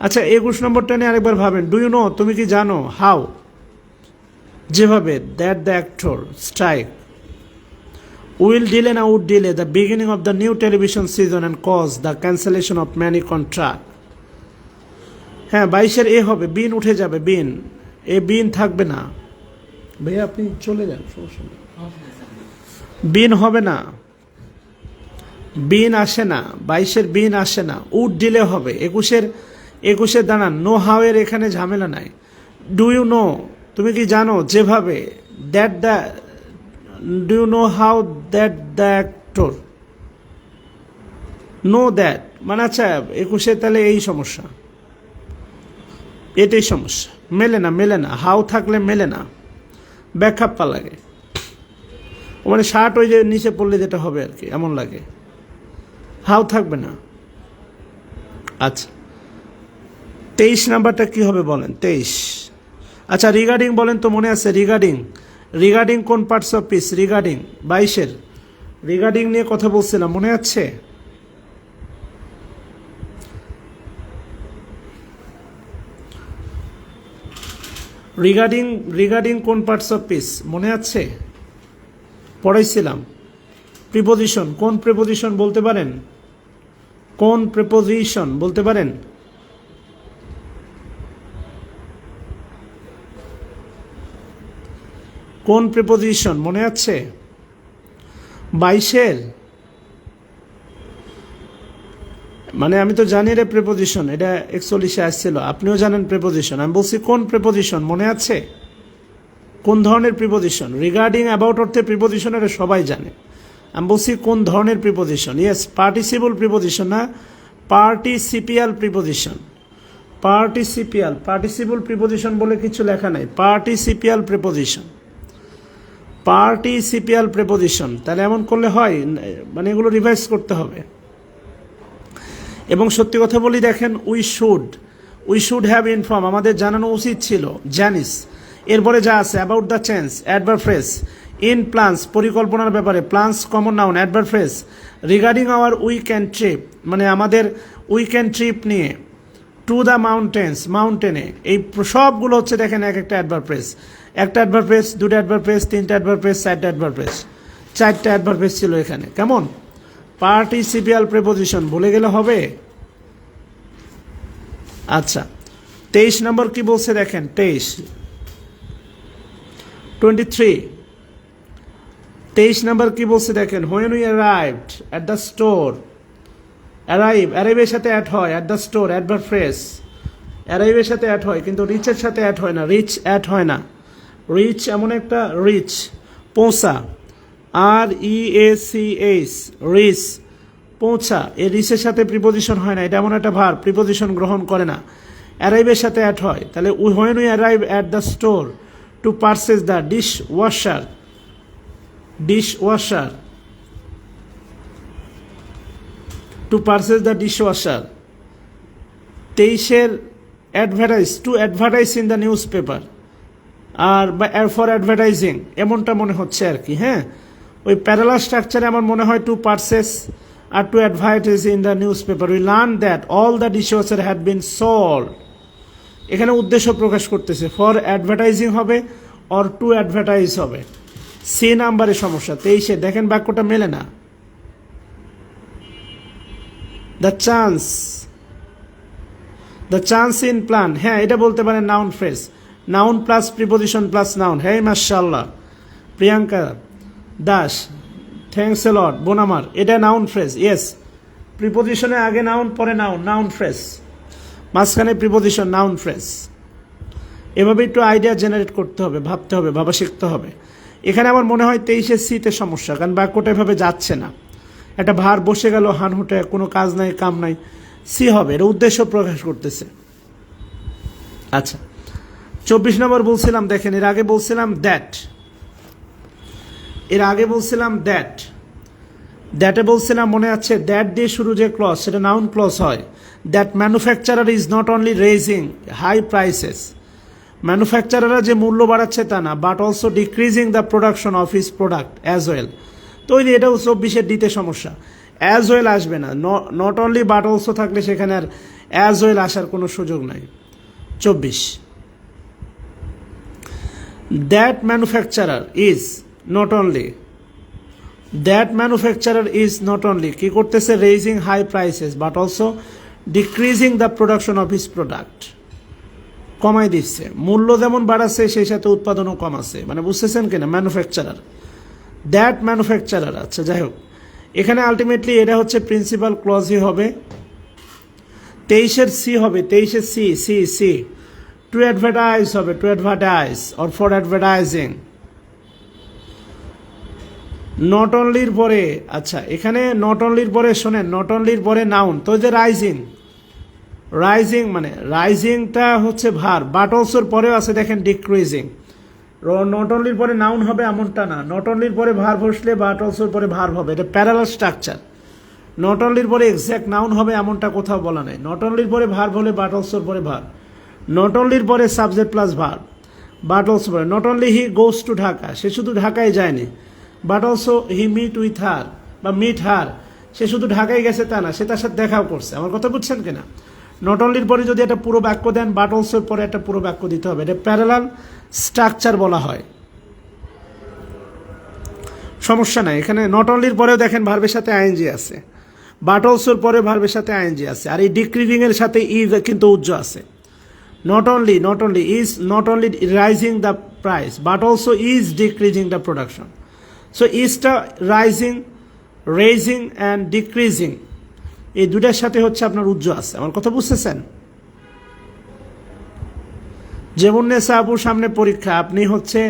আচ্ছা 21 নম্বরটা নিয়ে আরেকবার ভাবেন। ডু ইউ নো, তুমি কি জানো, হাউ, যেভাবে, that the actor strike will delay না would delay the beginning of the new television season and cause the cancellation of many contract. হ্যাঁ 22-এর এ হবে, বিন উঠে যাবে, বিন, এ বিন থাকবে না। ভাইয়া আপনি চলে যান, সমস্যা নেই। বিন হবে না, বিন আসে না, 22-এর বিন আসে না, উড ডিলে হবে। 21-এর দাঁড়ান, নো হাউ এর এখানে ঝামেলা নাই। ডু ইউ নো, তুমি কি জানো, যেভাবে, that the, do you know how that the actor, know that, মানে আচ্ছা 21-এ তাহলে এই সমস্যা, এটাই সমস্যা, মেলে না, মেলে না, হাউ থাকলে মেলে না, ব্যাখ্যাপ্পা লাগে, মানে শার্ট ওই যে নিচে পড়লে যেটা হবে আর কি, এমন লাগে, হাউ থাকবে না। আচ্ছা 23 নাম্বারটা কি হবে বলেন, 23। আচ্ছা রিগার্ডিং বলেন তো, মনে আছে রিগার্ডিং, রিগার্ডিং কোন পার্টস অফ পিস, রিগার্ডিং 22-এর রিগার্ডিং নিয়ে কথা বলছিলাম, মনে আছে? রিগার্ডিং, রিগার্ডিং কোন পার্টস অফ পিস মনে আছে, পড়াইছিলাম। প্রিপোজিশন, কোন প্রিপোজিশন বলতে পারেন, কোন প্রিপোজিশন বলতে পারেন? কোন প্রিপোজিশন মনে আছে 22-এর? মানে আমি তো জানি রে প্রিপোজিশন, এটা 41-এ আসছিল, আপনিও জানেন প্রিপোজিশন। আমি বলছি কোন প্রিপোজিশন মনে আছে, কোন ধরনের প্রিপোজিশন? রিগার্ডিং, অ্যাবাউট অর্থে প্রিপোজিশন, এটা সবাই জানে। আমি বলছি কোন ধরনের প্রিপোজিশন। ইয়েস, পার্টিসিপল প্রিপোজিশন না, পার্টিসিপিয়াল প্রিপোজিশন। পার্টিসিপিয়াল, পার্টিসিপল প্রিপোজিশন বলে কিছু লেখা নাই, পার্টিসিপিয়াল প্রিপোজিশন, পার্টিসিপিয়াল প্রিপোজিশন। তাহলে এমন করলে হয়, মানে এগুলো রিভাইজ করতে হবে। এবং সত্যি কথা বলি দেখেন, উই শুড হ্যাভ ইনফর্ম, আমাদের জানানো উচিত ছিল, জানিস। এরপরে যা আছে, about the change, adverb phrase, in plans, পরিকল্পনার ব্যাপারে, plans common noun, adverb phrase, regarding our weekend trip, মানে আমাদের উইকেন্ড ট্রিপ নিয়ে, টু দ্য মাউন্টেন্স, মাউন্টেনে, এই সবগুলো হচ্ছে দেখেন এক একটা অ্যাডভার্ব ফ্রেজ। একটা অ্যাডভার্ব ফ্রেজ, দুটো অ্যাডভার্ব ফ্রেজ, তিনটা অ্যাডভার্ব ফ্রেজ, চারটা অ্যাডভার্ব ফ্রেজ, চারটা অ্যাডভার্ব ফ্রেজ ছিল এখানে। কেমন পার্টিসিপিয়াল প্রিপোজিশন, ভুলে গেলে হবে? আচ্ছা 23 নম্বর কি বলছে দেখেন, 23 নম্বর কি বলছে দেখেন, when we arrived at the store, arrive, arrive এর সাথে অ্যাড হয়, at the store adverb phrase, arrive এর সাথে অ্যাড হয়, কিন্তু রিচের সাথে অ্যাড হয় না, রিচ অ্যাড হয় না। রিচ এমন একটা, রিচ পৌঁছা, REACH, রিচ পৌঁছা, এই রিচের সাথে প্রিপোজিশন হয় না, এটা এমন একটা ভার্ব, প্রিপোজিশন গ্রহণ করে না, অ্যারাইভের সাথে অ্যাড হয়। তাহলে when we arrive at the store to purchase the dishwasher, dishwasher, to purchase the dishwasher। 23-এর advertise, to advertise in the newspaper, আর ফর অ্যাডভার্টাইজিং, এমনটা মনে হচ্ছে আর কি। হ্যাঁ ওই প্যারালাল স্ট্রাকচারে আমার মনে হয় টু পারচেস আর to advertise in the newspaper, we learn that all the dishwasher had been sold. এখানে উদ্দেশ্য প্রকাশ করতেছে, ফর অ্যাডভার্টাইজিং হবে অর টু অ্যাডভার্টাইজ হবে। সি নাম্বারে সমস্যা 23-এ, দেখেন বাক্যটা মেলে না। দ্য চান্স ইন প্ল্যান, হ্যাঁ এটা বলতে পারেন noun phrase, noun plus preposition plus noun. হ্যাঁ মাশাআল্লাহ প্রিয়াঙ্কা দাস, থ্যাংকস এ লট বোনামার, এটা নাউন ফ্রেজ। ইয়েস, প্রিপোজিশনের আগে নাউন, পরে নাউন, নাউন ফ্রেজ, মাঝখানে প্রিপোজিশন, নাউন ফ্রেজ। এভাবে একটু আইডিয়া জেনারেট করতে হবে, ভাবতে হবে, ভাবা শিখতে হবে। এখানে আমার মনে হয় 23-এর সিতে সমস্যা, কারণ বাক্যটা এভাবে যাচ্ছে না। একটা ভার বসে গেল হানহুটে, কোনো কাজ নাই কাম নাই, সি হবে, এটা উদ্দেশ্য প্রকাশ করতেছে। আচ্ছা 24 নম্বর বলছিলাম, দেখেন এর আগে বলছিলাম দ্যাট, দ্যাটে বলছিলাম মনে আছে, দ্যাট দিয়ে শুরু যে ক্লজ সেটা নাউন ক্লজ হয়। That manufacturer is not only raising high prices, ম্যানুফ্যাকচারাররা যে মূল্য বাড়াচ্ছে তা না, but also decreasing the production of his product as well. তো ওই যে এটাও 24-এর ডিতে সমস্যা, অ্যাজ ওয়েল আসবে না, নট অনলি বাট অলসো থাকলে সেখানে আর অ্যাজ ওয়েল আসার কোনো সুযোগ নাই। 24 that manufacturer is not only, that manufacturer is not only কি করতেছে, raising high prices but also decreasing the production of his product, কমাই দিচ্ছে, মূল্য যেমন বাড়াচ্ছে সেই সাথে উৎপাদনও কমাচ্ছে, মানে বুঝতেছেন কিনা, ম্যানুফ্যাকচারার, দ্যাট ম্যানুফ্যাকচারার। আচ্ছা যাই হোক, এখানে আলটিমেটলি এটা হচ্ছে প্রিন্সিপাল ক্লজই হবে। 23-এর সি হবে, 23-এর C C C to advertise হবে, to advertise or for advertising. Not অনলির পরে, আচ্ছা এখানে নট অনলির পরে শোনেন, নট অনলির পরে নাউন, তো যে রাইজিং, রাইজিং মানে রাইজিংটা হচ্ছে ভার, বাট অলসোর পরেও আছে দেখেন ডিক্রিজিং। নট অনলির পরে নাউন হবে এমনটা না, নট অনলির পরে ভার বসলে বাট অলসোর পরে ভার হবে, এটা প্যারালাল স্ট্রাকচার। নট অনলির পরে এক্স্যাক্ট নাউন হবে এমনটা কোথাও বলা নাই, নট অনলির পরে ভার বলে বাট অলসোর পরে ভার, নট অনলির পরে subject plus verb, but also পরে। Not only he goes to Dhaka, সে শুধু ঢাকায় যায়নি, but also he meet with her বা মিট হার, সে শুধু ঢাকায় গেছে তা না, সে তার সাথে দেখাও করছে। আমার কথা বুঝছেন কিনা? নট অনলির পরে যদি একটা পুরো বাক্য দেন, বাট অলসোর পরে একটা পুরো বাক্য দিতে হবে, এটা প্যারালাল স্ট্রাকচার বলা হয়, সমস্যা নাই। এখানে নট অনলির পরেও দেখেন ভার্বের সাথে আইএনজি আছে, বাট অলসোর পরে ভার্বের সাথে আইএনজি আছে, আর এই ডিক্রিজিং এর সাথে ইজ কিন্তু উজ্জ আছে। Not only is not only rising the price but also is decreasing the production. So ইজটা রাইজিং, রেজিং অ্যান্ড ডিক্রিজিং, এই দুটার সাথে হচ্ছে আপনার উজ্জ আছে। আমার কথা বুঝতেছেন? যেমন নেশা আপুর সামনে পরীক্ষা, আপনি হচ্ছে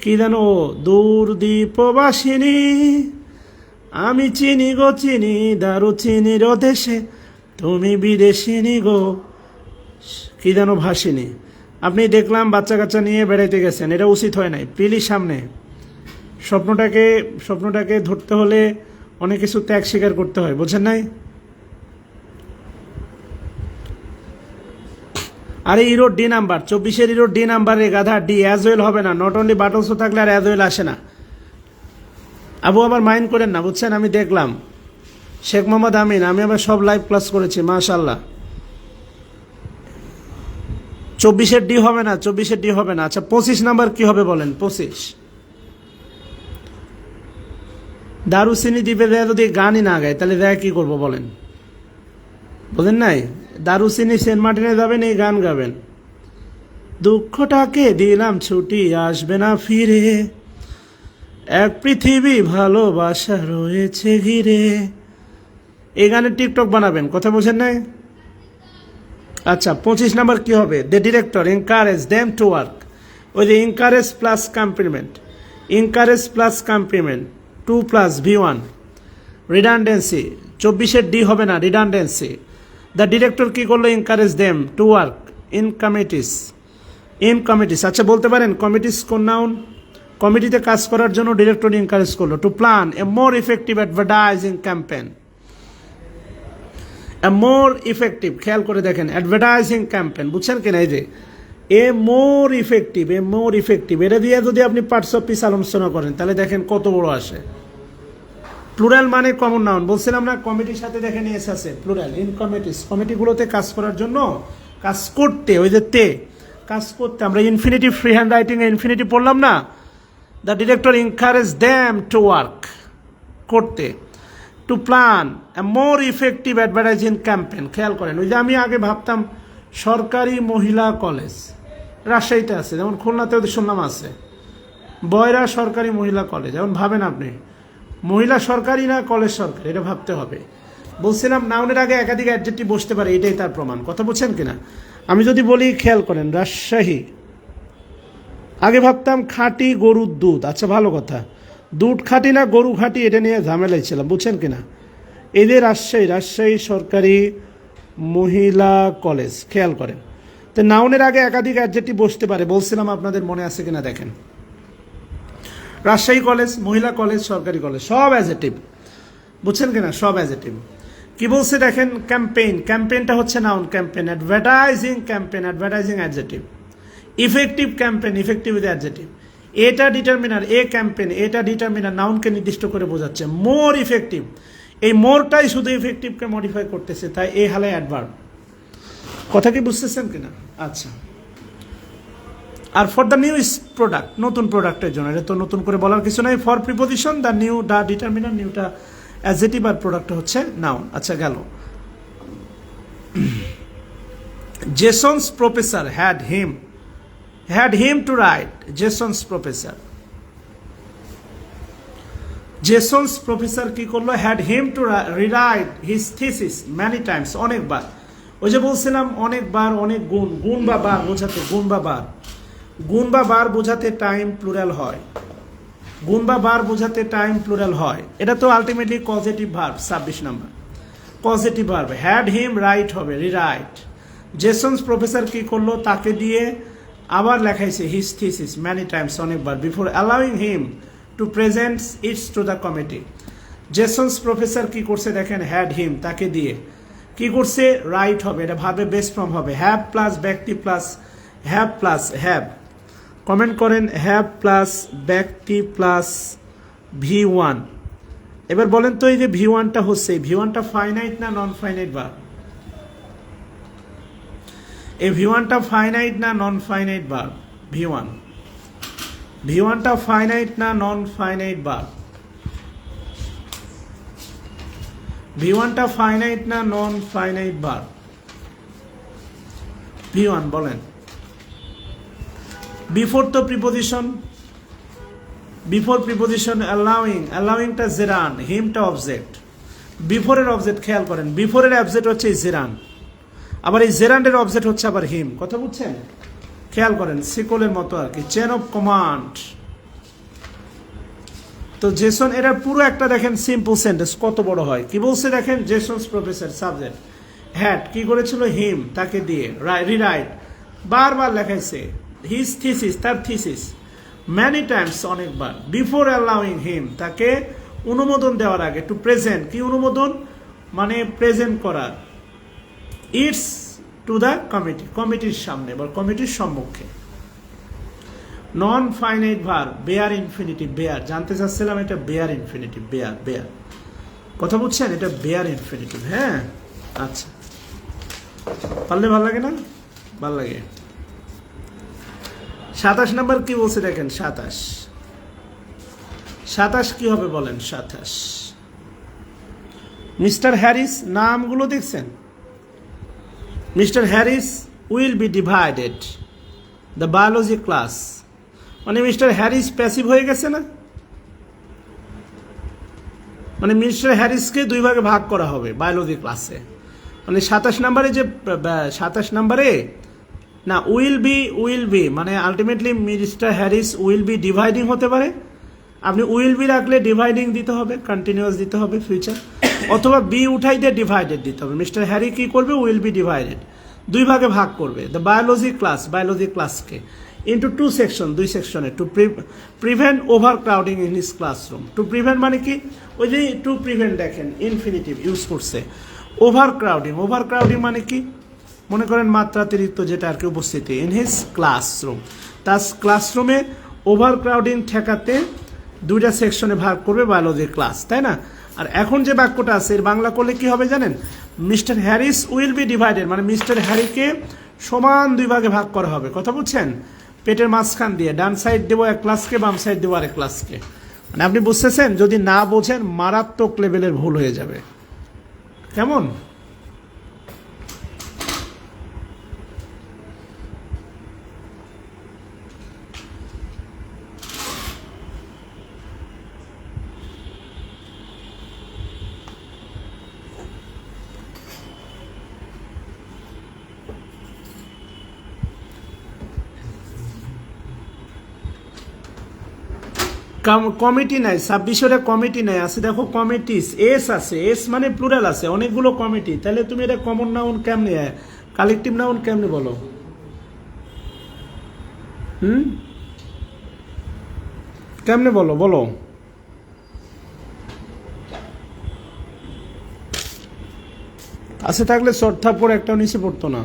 কি জানো, দূর দ্বীপবাসিনী আমি চিনি গো চিনি, দারু চিনির দেশে তুমি বিদেশিনী গো, কি জানো ভাসিনী। আপনি দেখলাম বাচ্চা কাচ্চা নিয়ে বেড়াইতে গেছেন, এটা উচিত হয় নাই। প্রিলির সামনে স্বপ্নটাকে ধরতে হলে অনেক কিছু ত্যাগ স্বীকার করতে হয়, বোঝেন নাই? আরে ইরোর ডি নাম্বার, 24-এর ইরোর ডি নাম্বারে গাধা, ডি অ্যাজ ওয়েল হবে না, নট অনলি বাট অলসো থাকলে আর অ্যাজ ওয়েল আসে না। আবু আবার মাইন্ড করেন না, বুঝছেন? আমি দেখলাম শেখ মোহাম্মদ আমিন, আমি আবার সব লাইভ ক্লাস করেছি মাশাআল্লাহ। 24-এর ডি হবে না, 24-এর ডি হবে না। আচ্ছা 25 নাম্বার কি হবে বলেন? 25 দারুচিনি দ্বীপে দেয়া যদি গানই না গায় তাহলে দেয়া কি করবো বলেন? বলেন নাই, দারুচিনি সেন্ট মার্টিনে যাবেন, এই গান গাবেন, দুঃখটাকে দিলাম ছুটি আসবে না ফিরে, এক পৃথিবী ভালোবাসা রয়েছে ঘিরে, এই গানের টিকটক বানাবেন, কথা বোঝেন নাই? আচ্ছা 25 নাম্বার কি হবে? The director encourage them to work, ওই যে encourage plus complement, encourage plus complement 2 plus V1, redundancy. 24-এর ডি হবে না, রিডান্ডেন্সি। দ্য ডিরেক্টর কি করলো? Encourage them to work in committees, in committees. আচ্ছা বলতে পারেন কমিটিস কোন নাউন? কমিটিতে কাজ করার জন্য ডিরেক্টর এনকারেজ করলো। To plan a more effective advertising campaign, a more effective, খেয়াল করে দেখেন, অ্যাডভার্টাইজিং ক্যাম্পেইন, বুঝছেন কিনা? এই যে এ মোর ইফেক্টিভ, এ মোর ইফেক্টিভ, এটা দিয়ে যদি আপনি পার্টস অফ পিস আলোচনা করেন তাহলে দেখেন কত বড় আসে। প্লুরাল মানে কমন নাউন, বলছিলাম না কমিটির সাথে দেখেন এস আছে, প্লুরাল ইন কমিটিস, কমিটিগুলোতে কাজ করার জন্য, কাজ করতে, ওই যে তে কাজ করতে, আমরা ইনফিনিটিভ ফ্রি হ্যান্ড রাইটিং এ ইনফিনিটিভ পড়লাম না। The director encourage them to work, করতে, to plan a more effective advertising campaign. খেয়াল করেন, ওই যে আমি আগে ভাবতাম সরকারি মহিলা কলেজ রাজশাহীতে আছে, যেমন খুলনাতেও শুনলাম আছে বয়রা সরকারি মহিলা কলেজ, যেমন ভাবেন আপনি মহিলা সরকারি না কলেজ সরকারি, এটা ভাবতে হবে। বলছিলাম নাউনের আগে একাধিক অ্যাডজেক্টিভ বসতে পারে, এটাই তার প্রমাণ, কথা বুঝছেন কিনা? আমি যদি বলি, খেয়াল করেন রাজশাহী, আগে ভাবতাম খাঁটি গরুর দুধ, আচ্ছা ভালো কথা, দুধ খাঁটি না গরু খাঁটি এটা নিয়ে ঝামেলায় ছিলাম, বুঝছেন কিনা। এই যে রাজশাহী সরকারি মহিলা কলেজ, খেয়াল করেন তো নাউনের আগে একাধিক অ্যাডজেক্টিভ বসতে পারে, বলছিলাম আপনাদের মনে আছে কিনা দেখেন। রাজশাহী কলেজ, মহিলা কলেজ, সরকারি কলেজ, সব অ্যাডজেক্টিভ, বুঝছেন কিনা, সব অ্যাডজেক্টিভ। কি বলছে দেখেন, ক্যাম্পেইন, ক্যাম্পেইনটা হচ্ছে noun, campaign, advertising campaign, advertising adjective, effective campaign, effective with adjective, এটা ডিটারমিনার, এ ক্যাম্পেইন এটা ডিটারমিনার, নাউনকে নির্দিষ্ট করে বোঝাচ্ছে, মোর ইফেক্টিভ, এই মোরটাই শুধু ইফেক্টিভকে মডিফাই করতেছে, তাই এ হালে অ্যাডভার্ব। কথা কি বুঝতেছেন কিনা? আচ্ছা, আর ফর দ্য নিউ প্রোডাক্ট, নতুন প্রোডাক্টের জন্য, এটা তো নতুন করে বলার কিছু নাই। For preposition, the new, the determiner, নিউটা অ্যাডজেক্টিভ, আর প্রোডাক্ট হচ্ছে নাউন। আচ্ছা গেল। Jason's professor had him to write, Jason's professor, Jason's professor কি করলো, had him to rewrite his thesis many times, অনেকবার। ওই যে বলছিলাম অনেকবার, অনেক গুণ, গুণ বা বার বোঝাতে, গুণ বা বার, গুণ বা বার বোঝাতে টাইম প্লুরাল হয়, গুণ বা বার বোঝাতে টাইম প্লুরাল হয়। এটা তো ultimately positive verb, 26 number positive verb. Had him write হবে, রিরাইট। জেসন্স প্রফেসর কি করলো, তাকে দিয়ে আবার লেখাইছে হিজ থিসিস ম্যানি টাইমস, অনেকবার, before allowing him to present its to the committee. Jason's professor কি করছে দেখেন, হ্যাড হিম তাকে দিয়ে কি করছে, রাইট হবে, এটা ভাবে বেস ফর্ম হবে, হ্যাভ প্লাস ব্যক্তি প্লাস হ্যাভ, কমেন্ট করেন, হ্যাভ প্লাস ব্যক্তি প্লাস V1। এবার বলেন তো এই যে V1টা হচ্ছে, V1টা ফাইনাইট না নন ফাইনাইট ভার্ব? এই V1টা ফাইনাইট না নন ফাইনাইট ভার্ব? V1টা ফাইনাইট না নন ফাইনাইট ভার্ব? V1টা ফাইনাইট না নন ফাইনাইট ভার্ব? V1 বলেন। বিফোর তো প্রিপোজিশন, বিফোর প্রিপোজিশন অ্যালাউইংটা জেরান, হিমটা অবজেক্ট, বিফোরের অবজেক্ট খেয়াল করেন, বিফোরের অবজেক্ট হচ্ছে জেরান, আবার এই জেরান্ডের অবজেক্ট হচ্ছে আবার হিম, কথা বুঝছেন? খেয়াল করেন, সিকলের মতো আর কি, চেন অফ কমান্ড। তো জেসন, এটা পুরো একটা দেখেন সিম্পল সেন্টেন্স কত বড় হয়। কি বলছে দেখেন, জেসন্স প্রফেসর সাবজেক্ট, হ্যাড কি করেছিল, হিম তাকে দিয়ে, রিরাইট বারবার লেখাইছে, হিজ থিসিস তার থিসিস, ম্যানি টাইমস অনেকবার, বিফোর অ্যালাউইং হিম তাকে অনুমোদন দেওয়ার আগে, টু প্রেজেন্ট কি অনুমোদন মানে প্রেজেন্ট করার, ইটস টু দ্য কমিটি কমিটির সামনে বা কমিটির সম্মুখে। Non finite verb bare infinitive, bare জানতে চাচ্ছিলাম, এটা বেয়ার ইনফিনিটিভ, বেয়ার কথা বুঝছেন, এটা বেয়ার ইনফিনিটিভ। হ্যাঁ আচ্ছা, পারলে ভাল লাগে না? ভাল লাগে। 27 নাম্বার কি বলছে দেখেন, 27 কি হবে বলেন, 27 মিস্টার হ্যারিস, নামগুলো দেখছেন, mister Harris will be divided the biology class, মানে মিস্টার হ্যারিস প্যাসিভ হয়ে গেছে না, মানে মিস্টার হ্যারিসকে 2 ভাগে ভাগ করা হবে বায়োলজি ক্লাসে। মানে 27 নাম্বারে যে 27 নাম্বারে না, উইল বি মানে ultimately mister Harris will be dividing হতে পারে, আপনি উইল বি রাখলে ডিভাইডিং দিতে হবে, কন্টিনিউয়াস দিতে হবে ফিউচার, অথবা বি উঠাই দিয়ে ডিভাইডেড দিতে হবে। মিস্টার হ্যারি কি করবে, উইল বি ডিভাইডেড 2 ভাগে ভাগ করবে দ্য বায়োলজি ক্লাসকে ইন্টু 2 সেকশন, 2 সেকশনে, to prevent over crowding in his classroom. To prevent মানে কি, ওই যে টু প্রিভেন্ট দেখেন ইনফিনিটিভ ইউজ করছে, ওভার ক্রাউডিং মানে কি, মনে করেন মাত্রাতিরিক্ত যেটা আর কি উপস্থিতি, ইন হিজ ক্লাসরুম, তার ক্লাসরুমে ওভার ক্রাউডিং ঠেকাতে 2টা সেকশনে ভাগ করবে বায়োলজি ক্লাস, তাই না? আর এখন যে বাক্যটা আছে এর বাংলা করলে কি হবে জানেন, mister Harris will be divided, মানে মিস্টার হ্যারিকে সমান 2 ভাগে ভাগ করা হবে, কথা বুঝছেন? পেটের মাঝখান দিয়ে ডান সাইড দেবো এক ক্লাসকে, বাম সাইড দেবো আরেক ক্লাসকে, মানে আপনি বুঝতেছেন? যদি না বোঝেন মারাত্মক লেভেলের ভুল হয়ে যাবে, কেমন? কমিটি নাই, 26 কমিটি নাই, আছে দেখো কমিটিস, এস আছে, এস মানে প্লুরাল আছে, অনেকগুলো কমিটি। তাহলে তুমি এটা কমন নাউন কেমনে, কালেকটিভ নাউন কেমনে বলো? কেমনে বলো বলো? আছে থাকলে চর্থাপুর একটাও নিচে পড়তো না।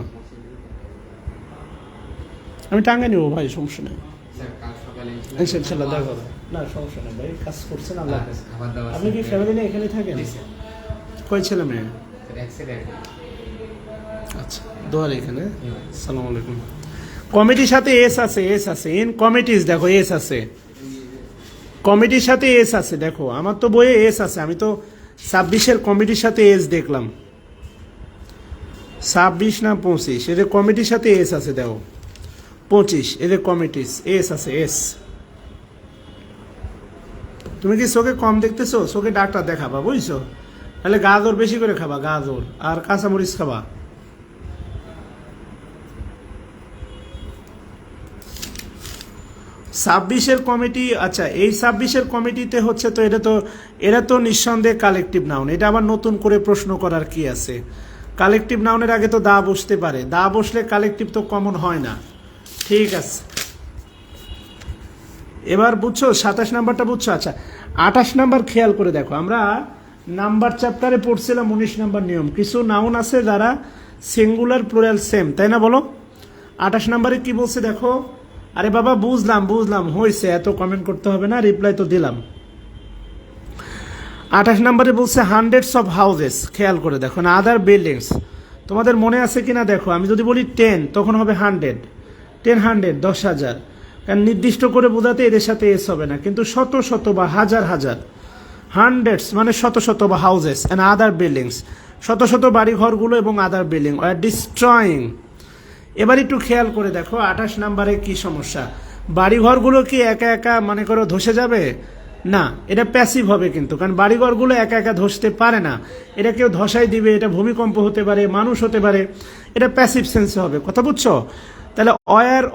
আমি টাঙ্গে নিবো ভাই, সমস্যা নেই। ইনশাআল্লাহ দেখো না, সমস্যা নেই ভাই, কাজ করছেন আল্লাহ। আপনি কি ফ্যামিলি নিয়ে এখানে থাকেন? কয় ছেলে মেয়ে? আচ্ছা, দোয়ার এখানে। আসসালামু আলাইকুম। কমিটির সাথে এস আছে, এস আছে, ইন কমিটিস দেখো এস আছে, কমিটির সাথে এস আছে, দেখো আমার তো বইয়ে এস আছে, আমি তো 26 কমিটির সাথে এস দেখলাম, 26 না 25, এদের কমিটির সাথে এস আছে, দেখো 25 এদের কমিটিস, এস আছে, এস। তুমি কি চোখে কম দেখতেছো? চোখে ডাক্তার দেখাবা, বুঝছো? তাহলে গাজর বেশি করে খাবা, গাজর আর কাঁচামরিচ খাবা। ছাব্বিশের কমিটি, আচ্ছা এই 26 কমিটিতে হচ্ছে তো এটা তো নিঃসন্দেহে কালেকটিভ নাউন। এটা আবার নতুন করে প্রশ্ন করার কি আছে? কালেকটিভ নাউনের আগে তো দা বসতে পারে, দা বসলে কালেকটিভ তো কমন হয় না। ঠিক আছে, এবার বুঝছো 27 নাম্বারটা বুঝছো? আচ্ছা 28 নাম্বার খেয়াল করে দেখো, আমরা নাম্বার চ্যাপ্টারে পড়ছিলাম 19 নাম্বার নিয়ম, কিছু নাউন আছে যারা সিঙ্গুলার প্লুরাল সেম, তাই না বলো? 28 নাম্বারে কি বলছে দেখো? আরে বাবা বুঝলাম হয়েছে, এত কমেন্ট করতে হবে না, রিপ্লাই তো দিলাম। 28 নম্বরে বলছে হান্ড্রেডস অফ হাউসেস, খেয়াল করে দেখো না, আদার বিল্ডিংস। তোমাদের মনে আছে কিনা দেখো, আমি যদি বলি 10 তখন হবে 100, 10 10,000, কারণ নির্দিষ্ট করে বোঝাতে এদের সাথে এস হবে না, কিন্তু শত শত বা হাজার হাজার, হান্ড্রেডস মানে শত শত বা হাউসেস অ্যান্ড আদার বিল্ডিংস, শত শত বাড়ি ঘরগুলো এবং আদার বিল্ডিং আর ডিস্ট্রয়িং। এবার একটু খেয়াল করে দেখো 28 নাম্বারে কি সমস্যা? বাড়িঘরগুলো কি একা একা মনে করো ধসে যাবে? না, এটা প্যাসিভ হবে কিন্তু, কারণ বাড়িঘরগুলো একা একা ধসতে পারে না, এটা কেউ ধসাই দিবে, এটা ভূমিকম্প হতে পারে, মানুষ হতে পারে, এটা প্যাসিভ সেন্সে হবে, কথা বুঝছো? তাহলে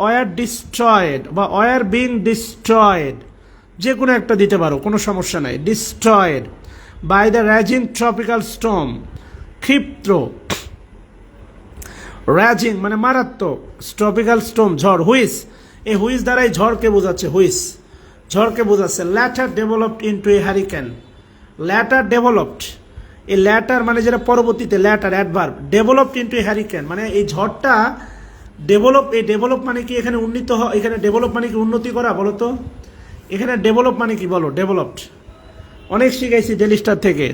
ওয়ার ডিস্ট্রয়েড বা ওয়ার বিং ডিস্ট্রয়েড, যে কোনো একটা দিতে পারো, কোনো সমস্যা নাই। Destroyed by the rising tropical storm, ক্ষিপ্র, রাজিং মানে মারাত্মক, ট্রপিক্যাল স্টর্ম ঝড়, হুইস, এই হুইস দ্বারাই ঝড়কে বোঝাচ্ছে, হুইস ঝড়কে বোঝাচ্ছে। Letter developed into a hurricane, letter developed, এই ল্যাটার মানে যেটা পরবর্তীতে, letter adverb, developed into a hurricane মানে এই ঝড়টা ডেভেলপ, এই ডেভেলপ মানে কি এখানে উন্নীত হয়, এখানে ডেভেলপ মানে কি উন্নতি করা, বলো তো? এখানে ডেভেলপ মানে কি বলো? ডেভেলপড অনেক শিখাইছি ডেলি স্টার থেকে।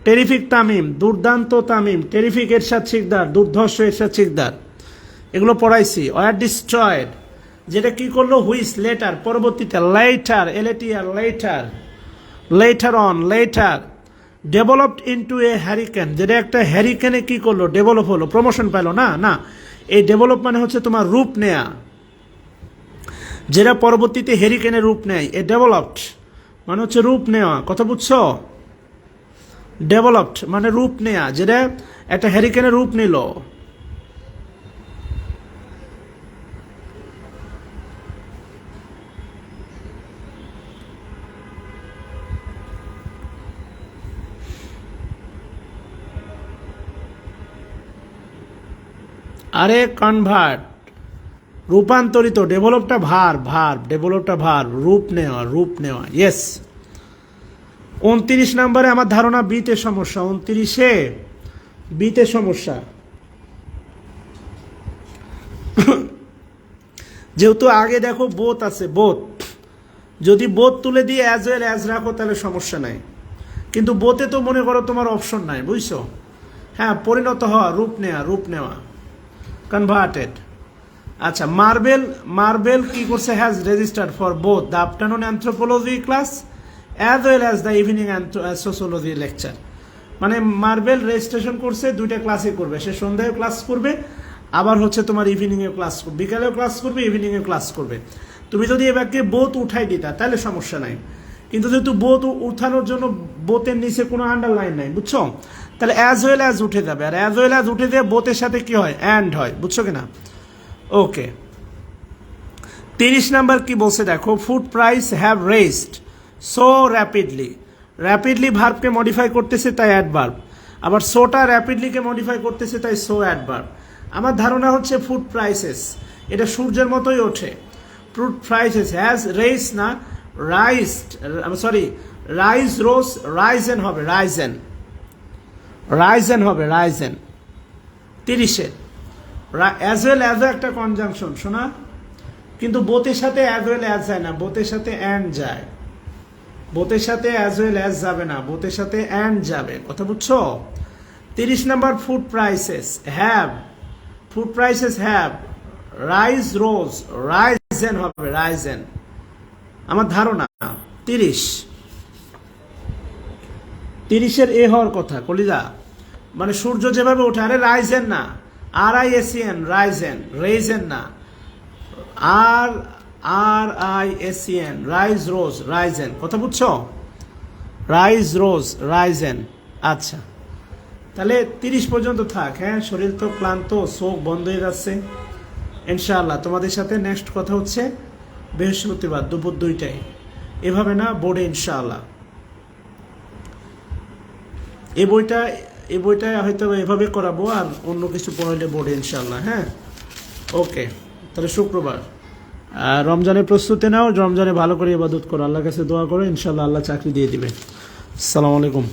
টেরিফিক তামিম, দুর্দান্ত তামিম, টেরিফিক এরশাদ শিকদার, দুর্ধর্ষ এরশাদ শিকদার, এগুলো পড়াইছি। ওয়ার ডিস্ট্রয়েড যেটা কি করলো, হুইস লেটার পরবর্তীতে, later L A T R later, later on later, developed into a hurricane যেটা একটা হ্যারিকেনে কি করলো, ডেভেলপ হলো, প্রমোশন পেলো না, না এই ডেভেলপ মানে হচ্ছে তোমার রূপ নেয়া, যেটা পরবর্তীতে হ্যারিকেনের রূপ নেয়, এ ডেভেলপড মানে হচ্ছে রূপ নেওয়া, কথা বুঝছো? ডেভেলপড মানে রূপ নেয়া, যেটা একটা হ্যারিকেনের রূপ নিল। আরে কনভার্ট রূপান্তরিত, ডেভেলপটা ভার, ডেভেলপটা ভার, রূপ নেওয়া, ইয়েস। 29 নম্বরে আমার ধারণা বিতে সমস্যা, 29-এ বিতে সমস্যা। যেহেতু আগে দেখো বোথ আছে, বোথ, যদি বোথ তুলে দিয়ে অ্যাজ ওয়েল অ্যাজ রাখো তাহলে সমস্যা নাই, কিন্তু বোতে তো মনে করো তোমার অপশন নাই, বুঝছো? হ্যাঁ, পরিণত হওয়া, রূপ নেওয়া, কনভার্টেড। আচ্ছা, মার্বেল কি করছে, has registered for both the afternoon anthropology class as well as the evening sociology lecture. মানে মার্বেল রেজিস্ট্রেশন করছে, দুইটা ক্লাসই করবে, সে সন্ধ্যায় ক্লাস করবে, আবার হচ্ছে তোমার ইভিনিংয়ে ক্লাস করবে, বিকালেও ক্লাস করবে, ইভিনিংয়ে ক্লাস করবে। তুমি যদি এবারকে বোথ উঠাই দিতা তাহলে সমস্যা নাই, কিন্তু যেহেতু বোথ উঠানোর জন্য বোথের নিচে কোনো আন্ডারলাইন নাই, বুঝছো? তাহলে অ্যাজ ওয়েল অ্যাজ উঠে যাবে, আর অ্যাজ ওয়েল অ্যাজ উঠে দিয়ে বোথের সাথে কি হয়, অ্যান্ড হয়, বুঝছো কিনা? ওকে, 30 নাম্বার কি বলছে দেখো, food price have raised so rapidly, rapidly ভার্বকে মডিফাই করতেছে তাই অ্যাডভার্ব, আবার সোটা র্যাপিডলিকে মডিফাই করতেছে তাই সো অ্যাডভার্ব। আমার ধারণা হচ্ছে ফুড প্রাইসেস, এটা সূর্যের মতোই ওঠে। ফুড প্রাইসেস হ্যাজ রেইস না রাইসড, সরি রাইজ রোজ রাইজেন হবে, রাইজেন, রাইজেন হবে, রাইজেন। 30-এর অ্যাজ ওয়েল অ্যাজও একটা কনজাংশন শোনা, কিন্তু বোতের সাথে অ্যাজ ওয়েল অ্যাজ যায় না, বোতের সাথে অ্যান্ড যায়। বোতের সাথে অ্যাজ ওয়েল অ্যাজ যাবে না, বোতের সাথে অ্যান্ড যাবে, কথা বুঝছো? 30 number food prices have, food prices have rise rose risen হবে, রাইজেন আমার ধারণা। 30-এর এ হওয়ার কথা কলিজা, মানে সূর্য যেভাবে ওঠে, আরে রাইজেন না, RISEN রাইজেন, রেইজেন না, RISEN রাইজ রোজ রাইজেন, কথা বুঝছো? Rise rose Ryzen. আচ্ছা তাহলে 30 পর্যন্ত থাক। হ্যাঁ শরীর তো ক্লান্ত, চোখ বন্ধ হয়ে যাচ্ছে। ইনশাআল্লাহ তোমাদের সাথে নেক্সট কথা হচ্ছে বৃহস্পতিবার দুপুর 2টায়, এভাবে না বোর্ডে ইনশাআল্লাহ। এই বইটা হয়তো এভাবে করাবো, আর অন্য কিছু পড়াইলে বোর্ডে ইনশাআল্লাহ। হ্যাঁ ওকে, তাহলে শুক্রবার রমজানের প্রস্তুতি নাও, রমজানে ভালো করে ইবাদত করো, আল্লাহর কাছে দোয়া করো, ইনশাআল্লাহ আল্লাহ চাকরি দিয়ে দিবে। আসসালামু আলাইকুম।